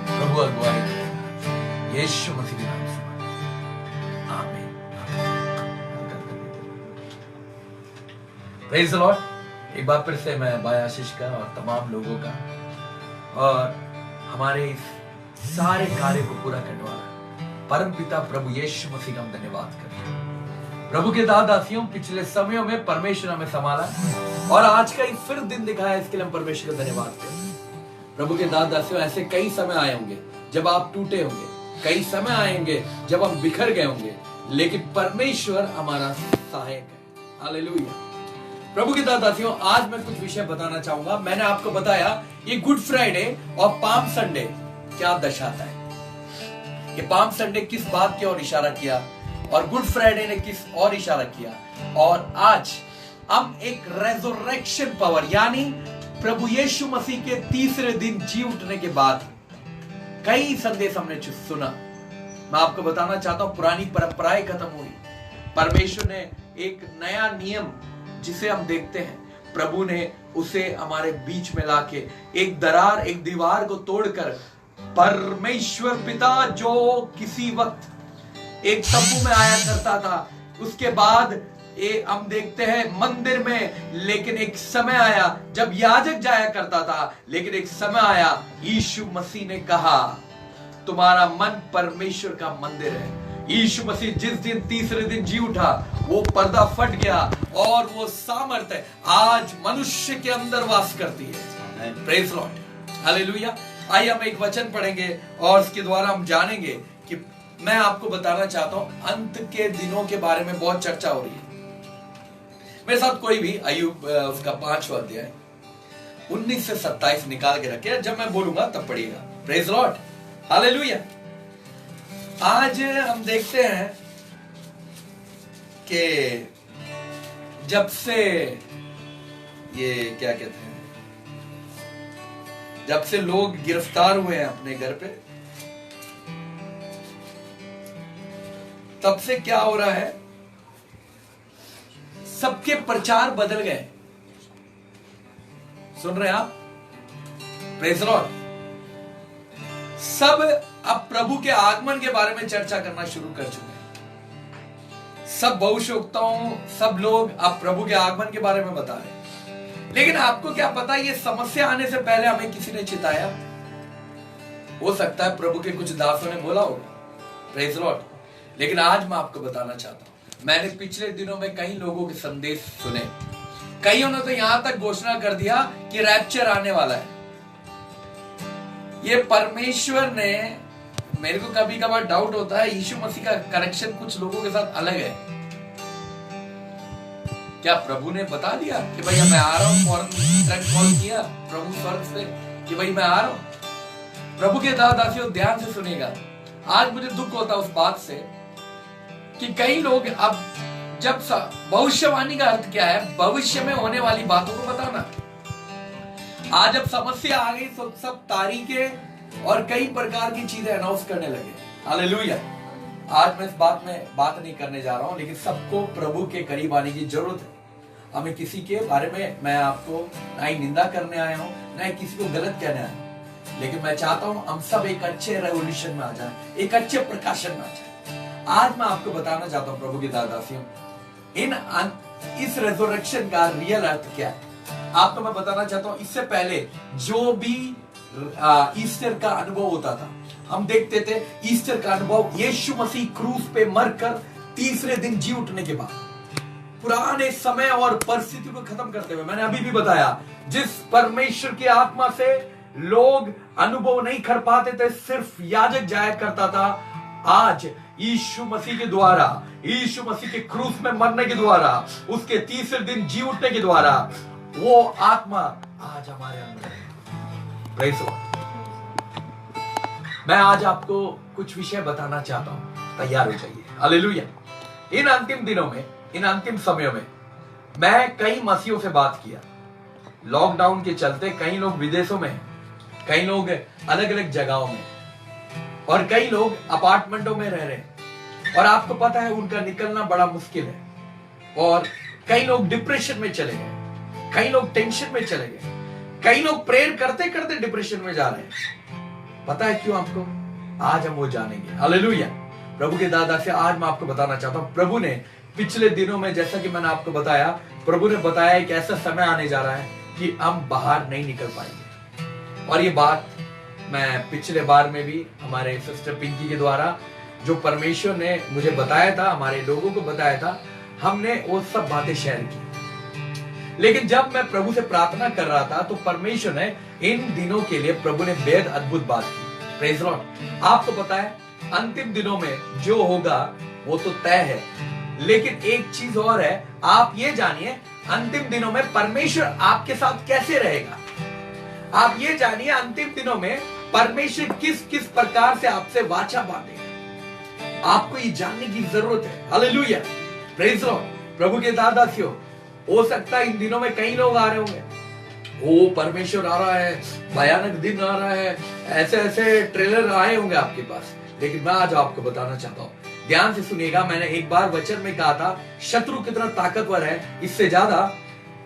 Speaker 5: प्रभु अगुवाई करेगा। यीशु मसीह के नाम से आमीन। Praise the Lord. एक बार फिर से मैं भाई आशीष का और तमाम लोगों का और हमारे इस सारे कार्य को पूरा करने वाला परम पिता प्रभु यीशु मसीह का हम धन्यवाद करते हैं। प्रभु के दादासियों, पिछले समयों में परमेश्वर हमें संभाला और आज का एक फिर दिन दिखाया, इसके लिए हम परमेश्वर का धन्यवाद करते हैं। प्रभु के दादासियों, ऐसे कई समय आए होंगे जब आप टूटे होंगे, कई समय आएंगे जब हम बिखर गए होंगे, लेकिन परमेश्वर हमारा सहायक है। हालेलुया। प्रभु के दादासियों, आज मैं कुछ विषय बताना चाहूंगा। मैंने आपको बताया ये गुड फ्राइडे और पाम संडे क्या दर्शाता है, ये पाम संडे किस बात की ओर इशारा किया और गुड फ्राइडे ने किस और इशारा किया, और आज हम एक रेजरेक्शन पावर यानी प्रभु यीशु मसीह के तीसरे दिन जी उठने के बाद कई संदेश हमने सुना। मैं आपको बताना चाहता हूं, पुरानी परंपराएं खत्म हुई, परमेश्वर ने एक नया नियम जिसे हम देखते हैं, प्रभु ने उसे हमारे बीच में लाके एक दरार, एक दीवार को तोड़कर परमेश्वर पिता जो किसी वक्त एक तंबू में आया करता था, उसके बाद हम देखते हैं मंदिर में, लेकिन एक समय आया जब याजक जाया करता था, लेकिन एक समय आया यीशु मसीह ने कहा तुम्हारा मन परमेश्वर का मंदिर है। यीशु मसीह जिस दिन तीसरे दिन जी उठा, वो पर्दा फट गया और वो सामर्थ्य आज मनुष्य के अंदर वास करती है। Praise Lord, hallelujah. आइए हम एक वचन पढ़ेंगे और इसके द्वारा हम जानेंगे कि मैं आपको बताना चाहता हूं, अंत के दिनों के बारे में बहुत चर्चा हो रही है। मेरे साथ कोई भी अय्यूब उसका 5वां अध्याय 19 से 27 निकाल के रखे, जब मैं बोलूंगा तब पढ़िएगा। Praise Lord, hallelujah. आज हम देखते हैं कि जब से ये क्या कहते हैं, जब से लोग गिरफ्तार हुए हैं अपने घर पे, तब से क्या हो रहा है, सबके प्रचार बदल गए। सुन रहे हैं आप? Praise Lord. सब अब प्रभु के आगमन के बारे में चर्चा करना शुरू कर चुके हैं। सब भविष्यवक्ताओं, सब लोग अब प्रभु के आगमन के बारे में बता रहे हैं। लेकिन आपको क्या पता, ये समस्या आने से पहले हमें किसी ने चिताया? हो सकता है प्रभु के कुछ दासों ने बोला होगा। Praise Lord. लेकिन आज मैं आपको बताना चाहता हूं, मैंने पिछले दिनों में कई लोगों के संदेश सुने, कईयों ने तो यहां तक घोषणा कर दिया कि रैप्चर आने वाला है। ये परमेश्वर ने, मेरे को कभी कभार डाउट होता है, यीशु मसीह का करेक्शन कुछ लोगों के साथ अलग है। क्या प्रभु ने बता दिया कि भाई मैं आ रहा हूं, फौरन कॉल किया प्रभु स्वर्ग से कि भाई मैं आ रहा हूं? प्रभु के दासियों ध्यान से सुनेगा। आज मुझे दुख होता है उस बात से कि कई लोग अब, जब भविष्यवाणी का अर्थ क्या है, भविष्य में होने वाली बातों को बताना। आज जब समस्या आ गई तो सब तारीखें और कई प्रकार की चीजें अनाउंस करने लगे। हालेलुया। आज मैं इस बात में बात नहीं करने जा रहा हूं, लेकिन सबको प्रभु के करीब आने की जरूरत है। हमें किसी के बारे में, मैं आपको ना ही निंदा करने आया हूं, ना ही किसी को गलत कहने आया हूं, लेकिन मैं चाहता हूं हम सब एक अच्छे रेवोल्यूशन में आ जाएं, एक अच्छे प्रकाशन में आ जाएं। आज मैं आपको बताना चाहता हूं प्रभु के दादासियों, इस रेजरेक्शन का रियल अर्थ क्या है आपको मैं बताना चाहता हूं। इससे पहले जो भी ईस्टर का अनुभव होता था, हम देखते थे ईस्टर का अनुभव यीशु मसीह क्रूस पे मरकर तीसरे दिन जी उठने के बाद, पुराने समय और परिस्थिति को खत्म करते हुए, मैंने अभी भी बताया, जिस परमेश्वर की आत्मा से लोग अनुभव नहीं कर पाते थे, सिर्फ याजक जाया करता था, आज यीशु मसीह के द्वारा, यीशु मसीह के क्रूस में मरने के द्वारा, उसके तीसरे दिन जी उठने के द्वारा वो आत्मा आज हमारे अंदर है। Praise Lord. मैं आज आपको कुछ विषय बताना चाहता हूं, तैयार हो जाइए। हालेलुया। इन अंतिम दिनों में, इन अंतिम समयों में मैं कई मसीहों से बात किया। लॉकडाउन के चलते कई लोग विदेशों में, कई लोग अलग अलग जगहों में, और कई लोग अपार्टमेंटों में रह रहे हैं। और आपको पता है उनका निकलना बड़ा मुश्किल है, और कई लोग डिप्रेशन में चले गए, कई लोग टेंशन में चले गए, कई लोग प्रेयर करते करते डिप्रेशन में जा रहे हैं। पता है क्यों आपको? आज हम वो जानेंगे। हालेलुया। प्रभु के दादा से आज मैं आपको बताना चाहता हूं, प्रभु ने पिछले दिनों में, जैसा कि मैंने आपको बताया, प्रभु ने बताया एक ऐसा समय आने जा रहा है कि हम बाहर नहीं निकल पाएंगे। और ये बात मैं पिछले बार में भी हमारे सिस्टर पिंकी के द्वारा जो परमेश्वर ने मुझे बताया था, हमारे लोगों को बताया था, हमने वो सब बातें शेयर की। लेकिन जब मैं प्रभु से प्रार्थना कर रहा था तो परमेश्वर ने इन दिनों के लिए प्रभु ने बेहद अद्भुत बात की। Praise Lord. आपको पता है अंतिम दिनों में जो होगा वो तो तय है, लेकिन एक चीज और है, आप ये जानिए अंतिम दिनों में परमेश्वर आपके साथ कैसे रहेगा। आप ये जानिए अंतिम दिनों में परमेश्वर किस किस प्रकार से आपसे वाचा बांधेगा। आपको ये जानने की जरूरत है। हालेलुया। Praise Lord. प्रभु के दादासियों, हो सकता है इन दिनों में कई लोग आ रहे होंगे, ओ परमेश्वर आ रहा है, भयानक दिन आ रहा है, ऐसे ऐसे ट्रेलर आए होंगे आपके पास। लेकिन मैं आज आपको बताना चाहता हूं, ध्यान से सुनिएगा। मैंने एक बार वचन में कहा था शत्रु कितना ताकतवर है, इससे ज्यादा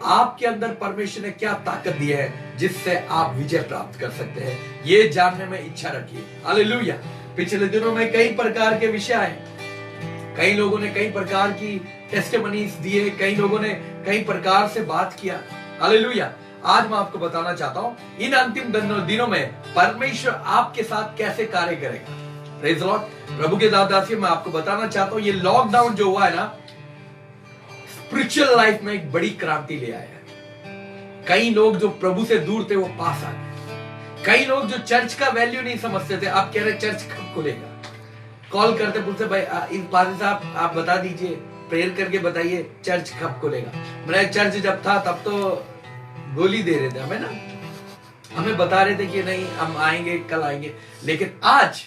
Speaker 5: आपके अंदर परमेश्वर ने क्या ताकत दी है जिससे आप विजय प्राप्त कर सकते हैं, ये जानने में इच्छा रखिए। हालेलुया। पिछले दिनों में कई प्रकार के विषय आए, कई लोगों ने कई प्रकार की टेस्टिमनीज दिए, कई लोगों ने कई प्रकार से बात किया। हालेलुया। आज मैं आपको बताना चाहता हूं इन अंतिम दिनों में परमेश्वर आपके साथ कैसे कार्य करेगा। Praise Lord. प्रभु के दादासी, मैं आपको बताना चाहता हूं ये लॉकडाउन जो हुआ है ना, स्पिरिचुअल लाइफ में एक बड़ी क्रांति ले आया है। कई लोग जो प्रभु से दूर थे वो पास आ गए। कई लोग जो चर्च का वैल्यू नहीं समझते थे, आप कह रहे चर्च कब खुलेगा। कॉल करते पूछते, भाई इस पादरी साहब आप बता दीजिए, प्रेयर करके बताइए चर्च कब खुलेगा। मैंने चर्च जब था तब तो गोली दे रहे थे हमें ना, हमें बता रहे थे कि नहीं हम आएंगे, कल आएंगे। लेकिन आज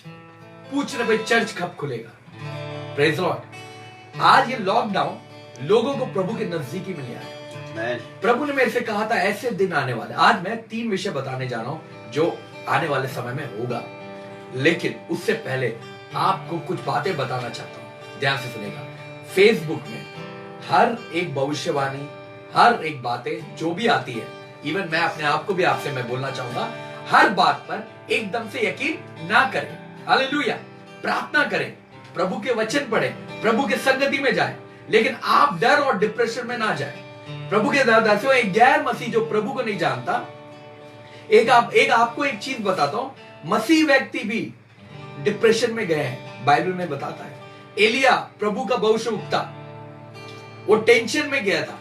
Speaker 5: पूछ रहे भाई चर्च कब खुलेगा। Praise Lord. आज ये लॉकडाउन लोगों को प्रभु के नजदीकी में ले आया। प्रभु ने मेरे से कहा था ऐसे दिन आने वाले। आज मैं 3 विषय बताने जा रहा हूं जो आने वाले समय में होगा, लेकिन उससे पहले आपको कुछ बातें बताना चाहता हूं। ध्यान से सुनेगा। फेसबुक में हर एक भविष्यवाणी, हर एक बातें जो भी आती है, इवन मैं अपने आप को भी आपसे मैं बोलना चाहूंगा, हर बात पर एकदम से यकीन ना करें। हालेलुया। प्रार्थना करें, प्रभु के वचन पढ़ें, प्रभु के संगति में जाएं, लेकिन आप डर और डिप्रेशन में ना जाएं। प्रभु के दादासियों, एक गैर मसीह जो प्रभु को नहीं जानता, आपको एक चीज बताता हूं, मसीह व्यक्ति भी डिप्रेशन में गए हैं। बाइबल में बताता है एलिया प्रभु का भविष्यवक्ता, वो टेंशन में गया था,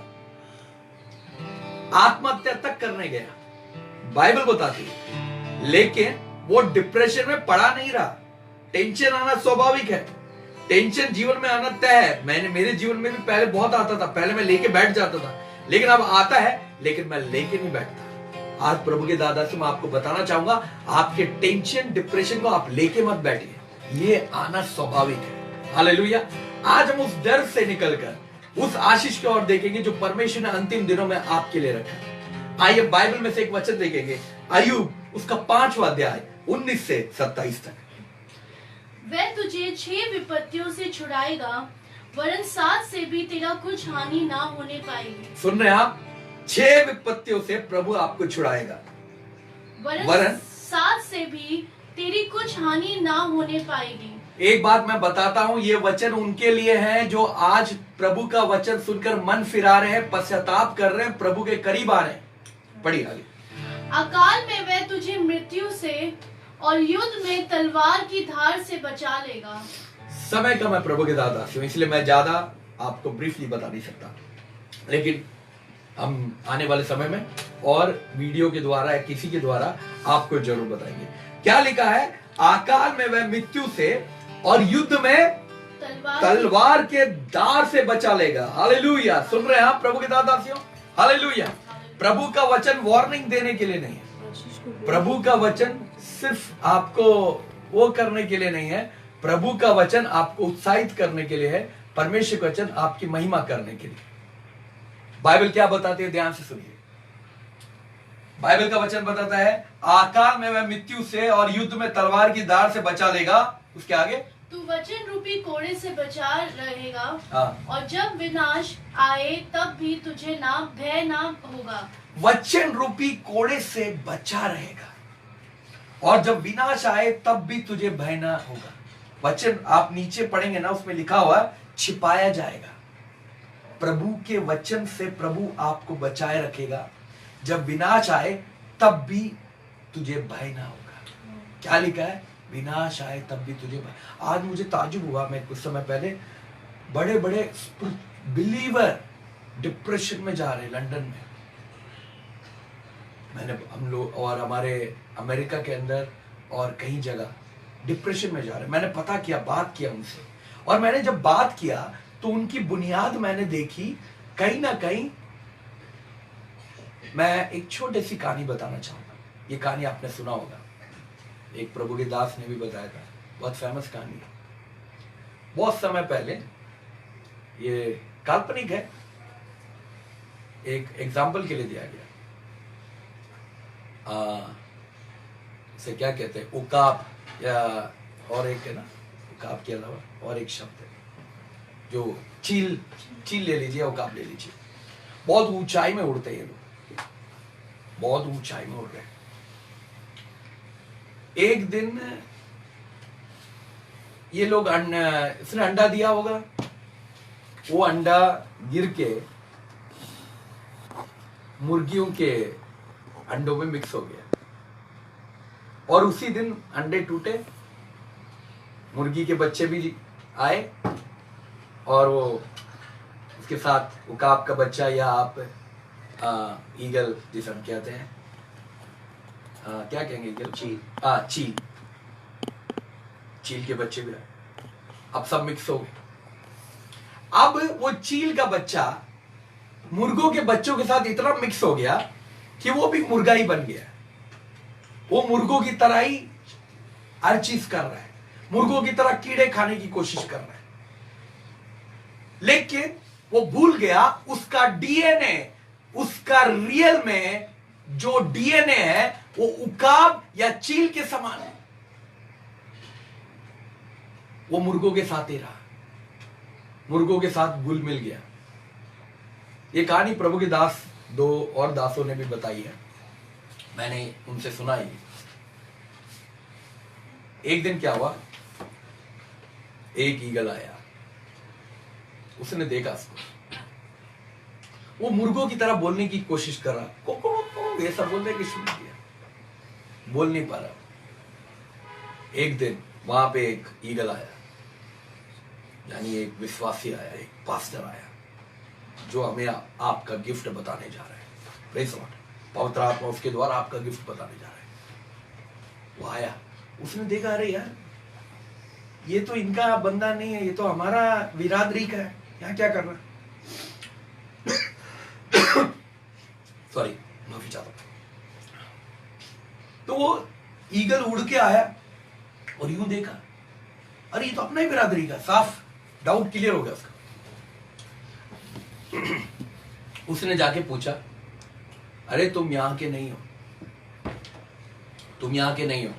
Speaker 5: आत्महत्या तक करने गया, बाइबल बताती है। लेकिन वो डिप्रेशन में पड़ा नहीं रहा। टेंशन आना स्वाभाविक है, टेंशन जीवन में आना तय है। मेरे जीवन में भी पहले बहुत आता था, पहले मैं लेके बैठ जाता था, लेकिन अब आता है, लेकिन मैं लेके नहीं बैठता। आज प्रभु के दादा से मैं आपको बताना चाहूंगा, आपके टेंशन डिप्रेशन को आप लेके मत बैठिए, ये आना स्वाभाविक है। हालेलुया। आज हम उस डर से निकलकर उस आशीष की ओर देखेंगे जो परमेश्वर ने अंतिम दिनों में आपके लिए रखा। आइए बाइबल में से एक वचन देखेंगे, अय्यूब उसका 5वां अध्याय 19 से 27 तक।
Speaker 6: वह तुझे 6 विपत्तियों से छुड़ाएगा, वरन 7 से भी तेरा कुछ हानि ना होने पाएगी।
Speaker 5: सुन रहे हैं आप? 6 विपत्तियों से प्रभु आपको छुड़ाएगा, वरन
Speaker 6: 7 से भी तेरी कुछ हानि ना होने पाएगी।
Speaker 5: एक बात मैं बताता हूं, ये वचन उनके लिए है जो आज प्रभु का वचन सुनकर मन फिरा रहे हैं, पश्चाताप कर रहे हैं, प्रभु के करीब आ रहे हैं। पढ़िए आगे।
Speaker 6: अकाल में वह तुझे मृत्यु से और युद्ध में तलवार की धार से बचा लेगा।
Speaker 5: समय कम है प्रभु के दादा, इसलिए मैं ज्यादा आपको ब्रीफली बता नहीं सकता, लेकिन हम आने वाले समय में और वीडियो के द्वारा या किसी के द्वारा आपको जरूर बताएंगे। क्या लिखा है? अकाल में वह मृत्यु से और युद्ध में तलवार के धार से बचा लेगा। हालेलुया। सुन रहे हैं आप प्रभु के दादासियों? हालेलुया। प्रभु का वचन वार्निंग देने के लिए नहीं है, प्रभु का वचन सिर्फ आपको वो करने के लिए नहीं है, प्रभु का वचन आपको उत्साहित करने के लिए है, परमेश्वर का वचन आपकी महिमा करने के लिए। बाइबल क्या बताती है? ध्यान से सुनिए। बाइबल का वचन बताता है, अकाल में वह मृत्यु से और युद्ध में तलवार की धार से बचा लेगा। उसके आगे
Speaker 6: तू वचन रूपी कोड़े से बचा रहेगा,
Speaker 5: हाँ।
Speaker 6: और जब विनाश आए तब भी तुझे भय ना होगा।
Speaker 5: वचन रूपी कोड़े से बचा रहेगा, और जब विनाश आए तब भी तुझे भय ना होगा। वचन आप नीचे पढ़ेंगे ना, उसमें लिखा हुआ छिपाया जाएगा। प्रभु के वचन से प्रभु आपको बचाए रखेगा। जब विनाश आए तब भी तुझे भय ना होगा। क्या लिखा है? विनाश आए तब भी तुझे भय। आज मुझे ताज्जुब हुआ, मैं कुछ समय पहले बड़े बड़े बिलीवर डिप्रेशन में जा रहे लंदन में। हम लोग और हमारे अमेरिका के अंदर और कई जगह डिप्रेशन में जा रहे। मैंने पता किया, बात किया उनसे, और मैंने जब बात किया तो उनकी बुनियाद मैंने देखी कहीं ना कहीं। मैं एक छोटी सी कहानी बताना चाहूंगा। ये कहानी आपने सुना होगा, एक प्रभु के दास ने भी बताया था, बहुत फेमस कहानी है। बहुत समय पहले, ये काल्पनिक है, एक एग्जाम्पल के लिए दिया गया। इसे क्या कहते हैं, उकाब, या और एक है ना, उकाब के अलावा और एक शब्द है जो चील ले लीजिए, उकाब ले लीजिए। बहुत ऊंचाई में उड़ते हैं ये लोग, बहुत ऊंचाई में उड़ रहे हैं। एक दिन ये लोग इसने अंडा दिया होगा, वो अंडा गिर के मुर्गियों के अंडों में मिक्स हो गया, और उसी दिन अंडे टूटे, मुर्गी के बच्चे भी आए, और वो उसके साथ उकाब का बच्चा, या आप ईगल जिसे हम कहते हैं, क्या कहेंगे ईगल? चील के बच्चे भी आए। अब सब मिक्स हो गए। अब वो चील का बच्चा मुर्गों के बच्चों के साथ इतना मिक्स हो गया कि वो भी मुर्गा ही बन गया। वो मुर्गों की तरह ही हर चीज कर रहा है, मुर्गों की तरह कीड़े खाने की कोशिश कर रहा है। लेकिन वो भूल गया उसका डीएनए, उसका रियल में जो डीएनए है वो उकाब या चील के समान है। वो मुर्गों के साथ ही रहा, मुर्गों के साथ घुल मिल गया। ये कहानी प्रभु के दास, दो और दासों ने भी बताई है, मैंने उनसे सुना ही। एक दिन क्या हुआ, एक ईगल आया, उसने देखा उसको, वो मुर्गों की तरह बोलने की कोशिश कर रहा, को ये सब बोलने की शुरू किया, बोल नहीं पा रहा। एक दिन वहां पे एक ईगल आया, यानी एक विश्वासी आया, एक पास्टर आया, जो हमें आपका गिफ्ट बताने जा रहा है। Praise the Lord. पवित्र आत्मा उसके द्वारा आपका गिफ्ट बताने जा रहा है। वो आया, उसने देखा, अरे यार ये तो इनका बंदा नहीं है, ये तो हमारा बिरादरी का है, यहाँ क्या कर रहा है? सॉरी, माफी चाहता हूं। तो वो ईगल उड़ के आया और यूं देखा, अरे ये तो अपना ही बिरादरी का, साफ डाउट क्लियर हो गया उसका। उसने जाके पूछा, अरे तुम यहां के नहीं हो, तुम यहां के नहीं हो,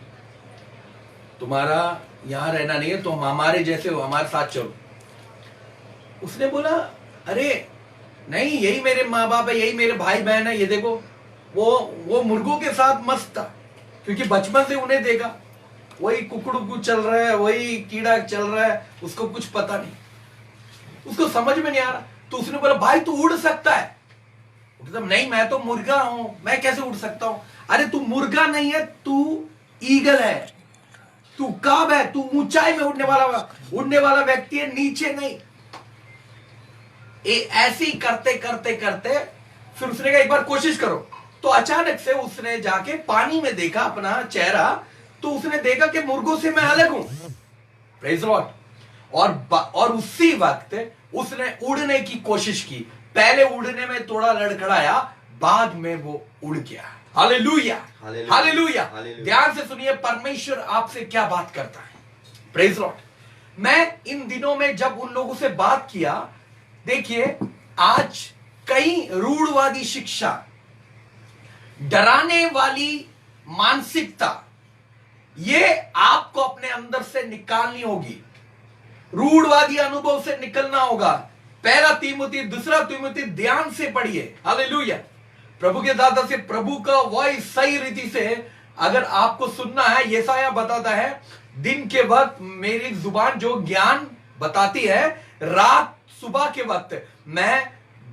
Speaker 5: तुम्हारा यहां रहना नहीं है, तुम हमारे जैसे हो, हमारे साथ चलो। उसने बोला, अरे नहीं, यही मेरे माँ बाप है, यही मेरे भाई बहन है, ये देखो। वो मुर्गों के साथ मस्त था, क्योंकि बचपन से उन्हें देखा, वही कुकड़ू चल रहा है, वही कीड़ा चल रहा है, उसको कुछ पता नहीं, उसको समझ में नहीं आ रहा। तो उसने बोला, भाई तू उड़ सकता है? नहीं, मैं तो मुर्गा हूं, मैं कैसे उड़ सकता हूं? अरे तू मुर्गा नहीं है, तू ईगल है, तू काब है, तू ऊंचाई में उड़ने वाला व्यक्ति है, नीचे नहीं। ऐसे ही करते करते करते फिर उसने कहा एक बार कोशिश करो। तो अचानक से उसने जाके पानी में देखा अपना चेहरा, तो उसने देखा कि मुर्गों से मैं अलग हूं। Praise the Lord. और उसी वक्त उसने उड़ने की कोशिश की। पहले उड़ने में थोड़ा लड़खड़ाया, बाद में वो उड़ गया। Hallelujah, hallelujah. ध्यान से सुनिए, परमेश्वर आपसे क्या बात करता है। Praise the Lord. मैं इन दिनों में जब उन लोगों से बात किया, देखिए आज कई रूढ़वादी शिक्षा, डराने वाली मानसिकता, ये आपको अपने अंदर से निकालनी होगी। रूढ़वादी अनुभव से निकलना होगा। पहला तीमुथी, दूसरा तीमुथी ध्यान से पढ़िए। हालेलुया। प्रभु के दादा से प्रभु का वॉइस सही रीति से अगर आपको सुनना है, यशायाह बताता है दिन के वक्त मेरी जुबान जो ज्ञान बताती है, रात सुबह के वक्त मैं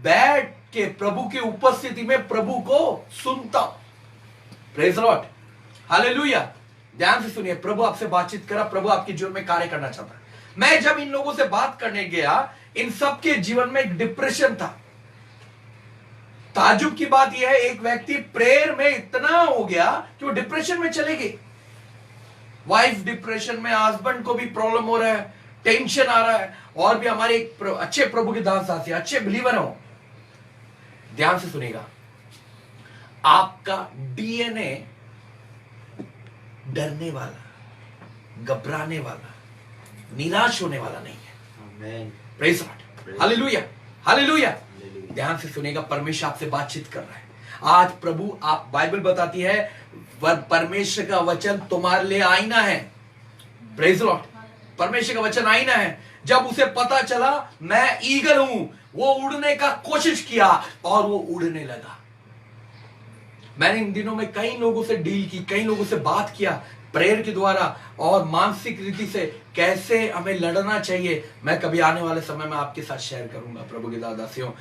Speaker 5: बैठ के प्रभु की उपस्थिति में प्रभु को सुनता हूं। Praise Lord, hallelujah. ध्यान से सुनिए, प्रभु आपसे बातचीत करा, प्रभु आपके जीवन में कार्य करना चाहता है। मैं जब इन लोगों से बात करने गया, इन सबके जीवन में एक डिप्रेशन था। ताजुब की बात यह है, एक व्यक्ति प्रेयर में इतना हो गया कि वो डिप्रेशन में चले गए। वाइफ डिप्रेशन में, हस्बैंड को भी प्रॉब्लम हो रहा है, टेंशन आ रहा है। और भी हमारे एक अच्छे प्रभु के दास साथी, अच्छे बिलीवर हो, ध्यान से सुनिएगा, आपका डीएनए डरने वाला, घबराने वाला, निराश होने वाला नहीं है। Praise God, hallelujah, hallelujah. ध्यान से सुनेगा, परमेश्वर आपसे बातचीत कर रहा है आज। प्रभु आप, बाइबल बताती है परमेश्वर का वचन तुम्हारे लिए आईना है। प्रेज़ लॉर्ड, परमेश्वर का वचन आईना है। जब उसे पता चला मैं ईगल हूं, वो उड़ने का कोशिश किया और वो उड़ने लगा। मैंने इन दिनों में कई लोगों से डील की, कई लोगों से बात किया प्रेयर के द्वारा और मानसिक रीति से कैसे हमें लड़ना चाहिए। मैं कभी आने वाले समय में आपके साथ शेयर करूंगा प्रभु के दादासियों।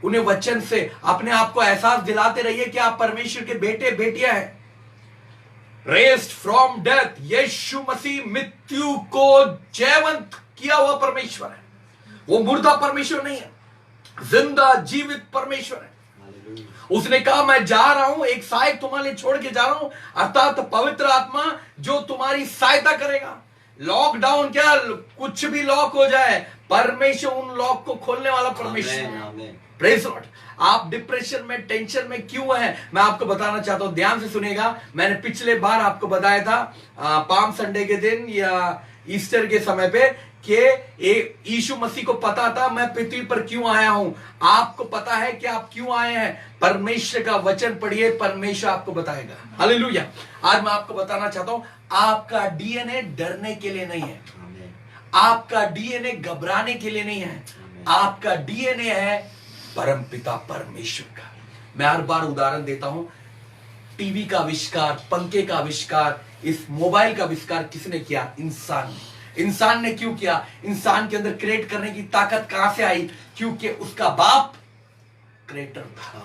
Speaker 5: उन्हें वचन से अपने आप को एहसास दिलाते रहिए कि आप परमेश्वर के बेटे बेटियां हैं। रेस्ड फ्रॉम डेथ, यीशु मसीह मृत्यु को जयवंत किया हुआ परमेश्वर है। वो मुर्दा परमेश्वर नहीं है, जिंदा जीवित परमेश्वर है। उसने कहा मैं जा रहा हूं, एक सहायक तुम्हारे लिए छोड़ के जा रहा हूं, अर्थात पवित्र आत्मा जो तुम्हारी सहायता करेगा। लॉकडाउन क्या, कुछ भी लॉक हो जाए, परमेश्वर उन लॉक को खोलने वाला परमेश्वर। Praise Lord. आप डिप्रेशन में, टेंशन में क्यों हैं, मैं आपको बताना चाहता हूं, ध्यान से सुनेगा। मैंने पिछले बार आपको बताया था पाम संडे के दिन या ईस्टर के समय पे कि यीशु मसीह को पता था मैं पृथ्वी पर क्यों आया हूं। आपको पता है कि आप क्यों आए हैं? परमेश्वर का वचन पढ़िए, परमेश्वर आपको बताएगा। हालेलुया। आज मैं आपको बताना चाहता हूं, आपका डीएनए डरने के लिए नहीं है, आपका डीएनए घबराने के लिए नहीं है, आपका डीएनए है परमपिता परमेश्वर का। मैं हर बार उदाहरण देता हूं, टीवी का आविष्कार, पंखे का आविष्कार, इस मोबाइल का आविष्कार किसने किया? इंसान ने। इंसान ने क्यों किया? इंसान के अंदर क्रिएट करने की ताकत कहां से आई? क्योंकि उसका बाप क्रिएटर था।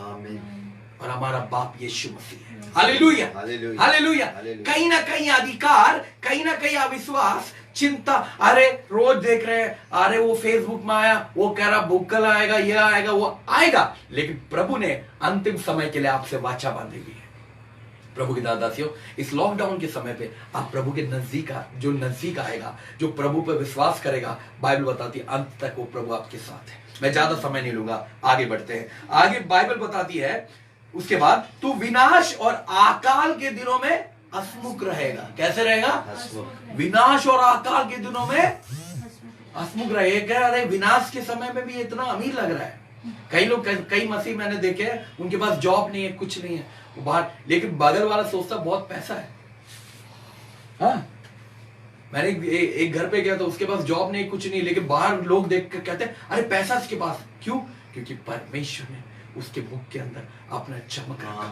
Speaker 5: और हमारा बाप यीशु मसीह है। Hallelujah, hallelujah. कहीं ना कहीं अधिकार, कहीं ना कहीं अविश्वास, चिंता, अरे रोज देख रहे हैं, अरे वो फेसबुक में आया, वो कह रहा बुक कल आएगा, ये आएगा, वो आएगा। लेकिन प्रभु ने अंतिम समय के लिए आपसे वाचा बांधी हुई है। प्रभु के दादासियों, इस लॉकडाउन के समय पे आप प्रभु के नजदीक, जो नजदीक आएगा, जो प्रभु पर विश्वास करेगा, बाइबल बताती है अंत तक वो प्रभु आपके साथ है। मैं ज्यादा समय नहीं लूंगा, आगे बढ़ते हैं। आगे बाइबल बताती है, उसके बाद तू विनाश और अकाल के दिनों में हंसमुख रहेगा। कैसे रहेगा? विनाश और अकाल के दिनों में हंसमुख रहेगा। अरे विनाश के समय में भी इतना अमीर लग रहा है। कई लोग, कई मसीह मैंने देखे हैं, उनके पास जॉब नहीं है, कुछ नहीं है, वो बाहर, लेकिन बगल वाला सोचता बहुत पैसा है। हाँ, मैंने एक घर पे गया तो उसके पास जॉब नहीं, कुछ नहीं, लेकिन बाहर लोग देख कर कहते हैं अरे पैसा इसके पास। क्यों? क्योंकि परमेश्वर ने उसके मुख के अंदर अपना चमक रखा।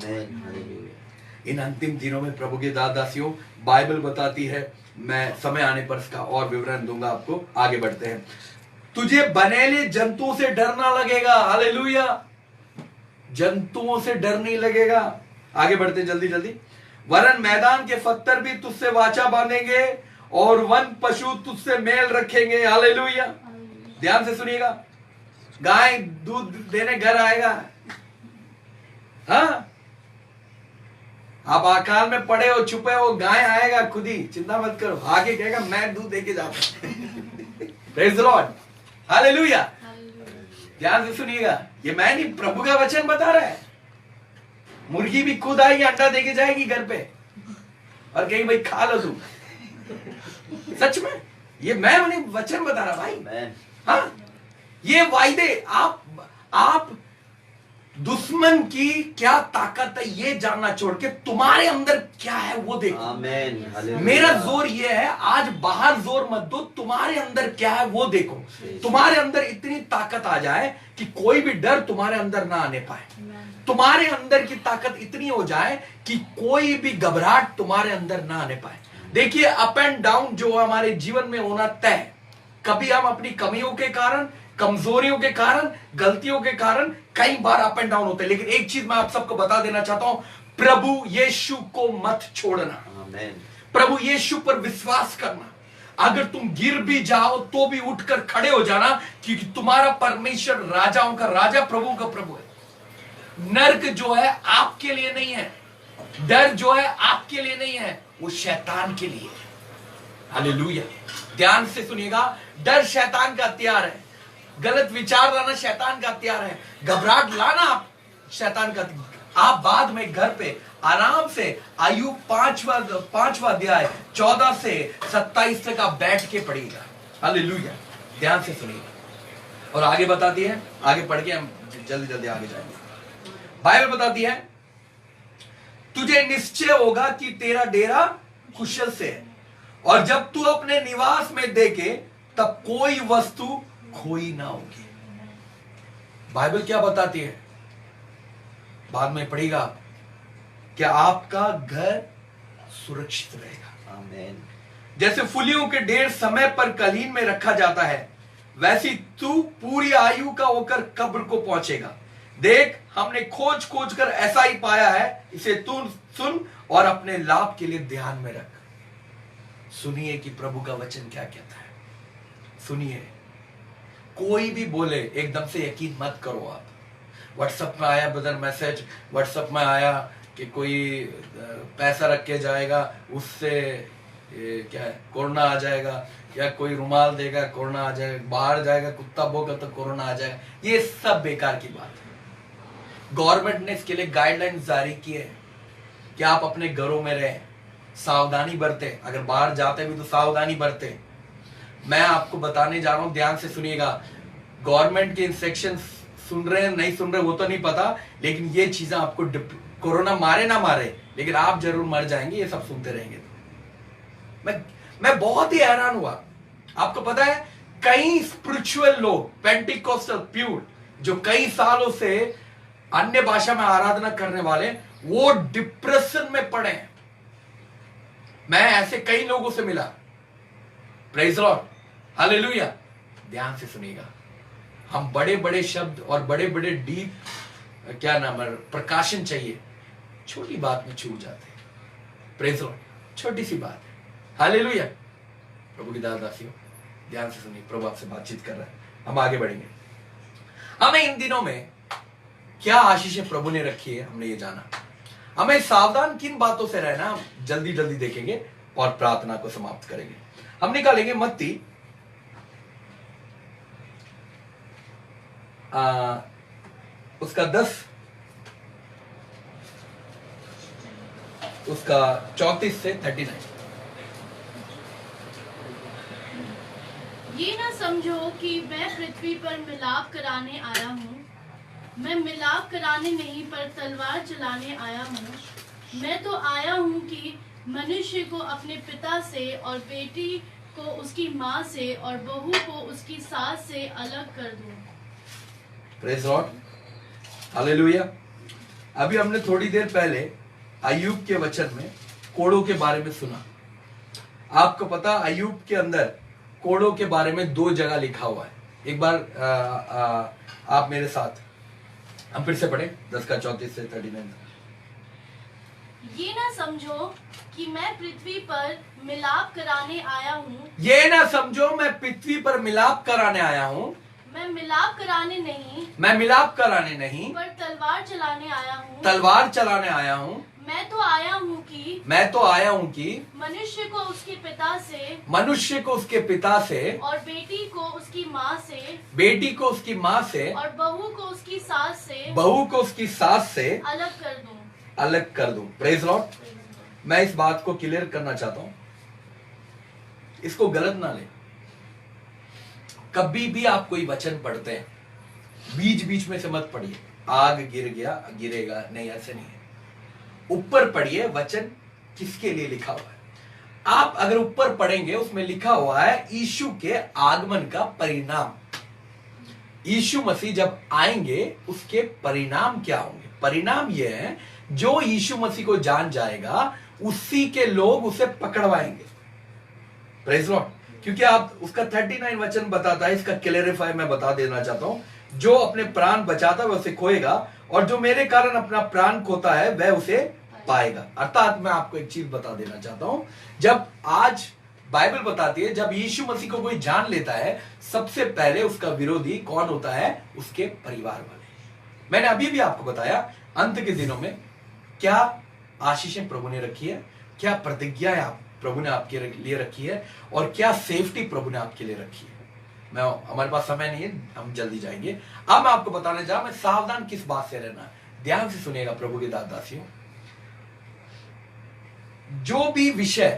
Speaker 5: इन अंतिम दिनों में प्रभु के दादासियों, बाइबल बताती है, मैं समय आने पर इसका और विवरण दूंगा आपको। आगे बढ़ते हैं। तुझे बनेले जंतुओं से डर ना लगेगा। हालेलुया। जंतुओं से डर नहीं लगेगा। आगे बढ़ते जल्दी जल्दी। वरन मैदान के फत्तर भी तुझसे वाचा बांधेंगे और वन पशु तुझसे मेल रखेंगे। हालेलुया। ध्यान से सुनिएगा, गाय दूध देने घर आएगा। हाँ, आप अकाल में पड़े हो, छुपे हो, गाय आएगा खुद ही, चिंता मत करो। आगे कहेगा मैं दूध देके जाता हूं। Praise the lord, hallelujah. ध्यान से सुनिएगा, ये मैं नहीं, प्रभु का वचन बता रहा है। मुर्गी भी खुद आएगी, अंडा देके जाएगी घर पे और कहेगी भाई खा लो तुम। सच में, ये मैं नहीं वचन बता रहा भाई। हाँ, ये वायदे आप दुश्मन की क्या ताकत है ये जानना छोड़ के तुम्हारे अंदर क्या है वो देखो।
Speaker 2: आमीन, हालेलुया।
Speaker 5: मेरा जोर ये है, आज बाहर जोर मत दो, तुम्हारे अंदर क्या है वो देखो। तुम्हारे अंदर इतनी ताकत आ जाए कि कोई भी डर तुम्हारे अंदर ना आने पाए। तुम्हारे अंदर की ताकत इतनी हो जाए कि कोई भी घबराहट तुम्हारे अंदर ना आने पाए। देखिए, अप एंड डाउन जो हमारे जीवन में होना तय। कभी हम अपनी कमियों के कारण, कमजोरियों के कारण, गलतियों के कारण कई बार अप एंड डाउन होते हैं, लेकिन एक चीज मैं आप सबको बता देना चाहता हूं, प्रभु यीशु को मत छोड़ना।
Speaker 2: आमीन।
Speaker 5: प्रभु यीशु पर विश्वास करना। अगर तुम गिर भी जाओ तो भी उठकर खड़े हो जाना, क्योंकि तुम्हारा परमेश्वर राजाओं का राजा, प्रभु का प्रभु है। नर्क जो है आपके लिए नहीं है, डर जो है आपके लिए नहीं है, वो शैतान के लिए है। हालेलुया। ध्यान से सुनिएगा, डर शैतान का हथियार है, गलत विचार लाना शैतान का हथियार है, घबराहट लाना शैतान का। आप बाद में घर पे आराम से आयु 5वां अध्याय 14 से 27 तक आप बैठ के पढ़िएगा। हालेलुया। ध्यान से सुनिएगा। और आगे बताती है, आगे पढ़ के हम जल्दी जल्दी आगे जाएंगे। बाइबल बताती है, तुझे निश्चय होगा कि तेरा डेरा कुशल से है, और जब तू अपने निवास में देखे तब कोई वस्तु खोई ना होगी। बाइबल क्या बताती है, बाद में पढ़ेगा, क्या आपका घर सुरक्षित रहेगा।
Speaker 2: आमीन।
Speaker 5: जैसे फुलियों के ढेर समय पर कलीन में रखा जाता है, वैसी तू पूरी आयु का होकर कब्र को पहुंचेगा। देख, हमने खोज खोज कर ऐसा ही पाया है, इसे तू सुन और अपने लाभ के लिए ध्यान में रख। सुनिए कि प्रभु का वचन क्या कहता है। सुनिए, कोई भी बोले एकदम से यकीन मत करो। आप व्हाट्सएप में आया ब्रदर मैसेज, व्हाट्सएप में आया कि कोई पैसा रख के जाएगा, उससे क्या है कोरोना आ जाएगा, या कोई रुमाल देगा कोरोना आ जाएगा, बाहर जाएगा कुत्ता भोगा तो कोरोना आ जाएगा, ये सब बेकार की बात है। गवर्नमेंट ने इसके लिए गाइडलाइंस जारी की है कि आप अपने घरों में रहें, सावधानी बरते, अगर बाहर जाते भी तो सावधानी बरते। मैं आपको बताने जा रहा हूं, ध्यान से सुनिएगा। गवर्नमेंट के इंस्ट्रक्शन सुन रहे हैं नहीं सुन रहे वो तो नहीं पता, लेकिन ये चीजें आपको, कोरोना मारे ना मारे, लेकिन आप जरूर मर जाएंगे ये सब सुनते रहेंगे। मैं बहुत ही हैरान हुआ। आपको पता है, कई स्पिरिचुअल लोग, पेंटिकोस्टल प्यूर, जो कई सालों से अन्य भाषा में आराधना करने वाले, वो डिप्रेशन में पड़े हैं। मैं ऐसे कई लोगों से मिला। Praise Lord, hallelujah. ध्यान से सुनिएगा, हम बड़े बड़े शब्द और बड़े बड़े डीप क्या नाम है प्रकाशन चाहिए, छोटी बात में छूट जाते हैं। प्रेज लॉर्ड, छोटी सी बात है। हालेलुया। प्रभु की दासियों, ध्यान से सुनिए, प्रभु आपसे बातचीत कर रहा है। हम आगे बढ़ेंगे। हमें इन दिनों में क्या आशीष प्रभु ने रखी है, हमने ये जाना। हमें सावधान किन बातों से रहना, हम जल्दी जल्दी देखेंगे और प्रार्थना को समाप्त करेंगे। हम निकालेंगे मत्ती उसका 10 उसका 34 से 39।
Speaker 6: ये ना समझो कि मैं पृथ्वी पर मिलाप कराने आया हूँ। मैं मिलाप कराने नहीं पर तलवार चलाने आया हूँ। मैं तो आया हूँ कि मनुष्य को अपने पिता से और बेटी को उसकी माँ से और बहू को उसकी सास से अलग कर दूं।
Speaker 5: Praise Lord, hallelujah. अभी हमने थोड़ी देर पहले अय्यूब के वचन में कोड़ों के बारे में सुना। आपको पता, अय्यूब के अंदर कोड़ों के बारे में 2 जगह लिखा हुआ है। एक बार आप मेरे साथ हम फिर से पढ़े 10 का 34 से 39।
Speaker 6: ये ना समझो कि मैं पृथ्वी पर मिलाप कराने आया हूँ।
Speaker 5: ये ना समझो मैं पृथ्वी पर मिलाप कराने आया हूँ।
Speaker 6: मैं मिलाप कराने नहीं,
Speaker 5: मैं मिलाप कराने नहीं
Speaker 6: पर तलवार चलाने आया हूँ।
Speaker 5: तलवार चलाने आया हूँ।
Speaker 6: मैं तो आया हूँ कि मनुष्य को उसके पिता से,
Speaker 5: मनुष्य को उसके पिता से
Speaker 6: और बेटी को उसकी माँ से,
Speaker 5: बेटी को उसकी माँ से
Speaker 6: और बहू को उसकी सास से,
Speaker 5: बहू को उसकी सास से
Speaker 6: अलग कर दूं।
Speaker 5: अलग कर दूं। Praise Lord. मैं इस बात को क्लियर करना चाहता हूं, इसको गलत ना ले। कभी भी आप कोई वचन पढ़ते हैं, बीच बीच में से मत पढ़िए। आग गिरेगा, नहीं, ऐसे नहीं है। ऊपर पढ़िए वचन किसके लिए लिखा हुआ है। आप अगर ऊपर पढ़ेंगे उसमें लिखा हुआ है यीशु के आगमन का परिणाम। यीशु मसीह जब आएंगे उसके परिणाम क्या होंगे। परिणाम यह है जो यीशु मसीह को जान जाएगा उसी के लोग उसे पकड़वाएंगे। Praise Lord. क्योंकि आप उसका 39 वचन बताता है, इसका क्लैरिफाई मैं बता देना चाहता हूं, जो अपने प्राण बचाता है वह उसे खोएगा और जो मेरे कारण अपना प्राण खोता है वह उसे पाएगा। अर्थात मैं आपको एक चीज बता देना चाहता हूं, जब आज बाइबल बताती है जब यीशु मसीह को कोई जान लेता है सबसे पहले उसका विरोधी कौन होता है, उसके परिवार वाले। मैंने अभी भी आपको बताया अंत के दिनों में क्या आशीषें प्रभु ने रखी है, क्या प्रतिज्ञाएं प्रभु ने आपके लिए रखी है और क्या सेफ्टी प्रभु ने आपके लिए रखी है। हमारे पास समय नहीं है, हम जल्दी जाएंगे। अब मैं आपको बताने जा, मैं सावधान किस बात से रहना है, ध्यान से सुनिएगा प्रभु के दासियों। जो भी विषय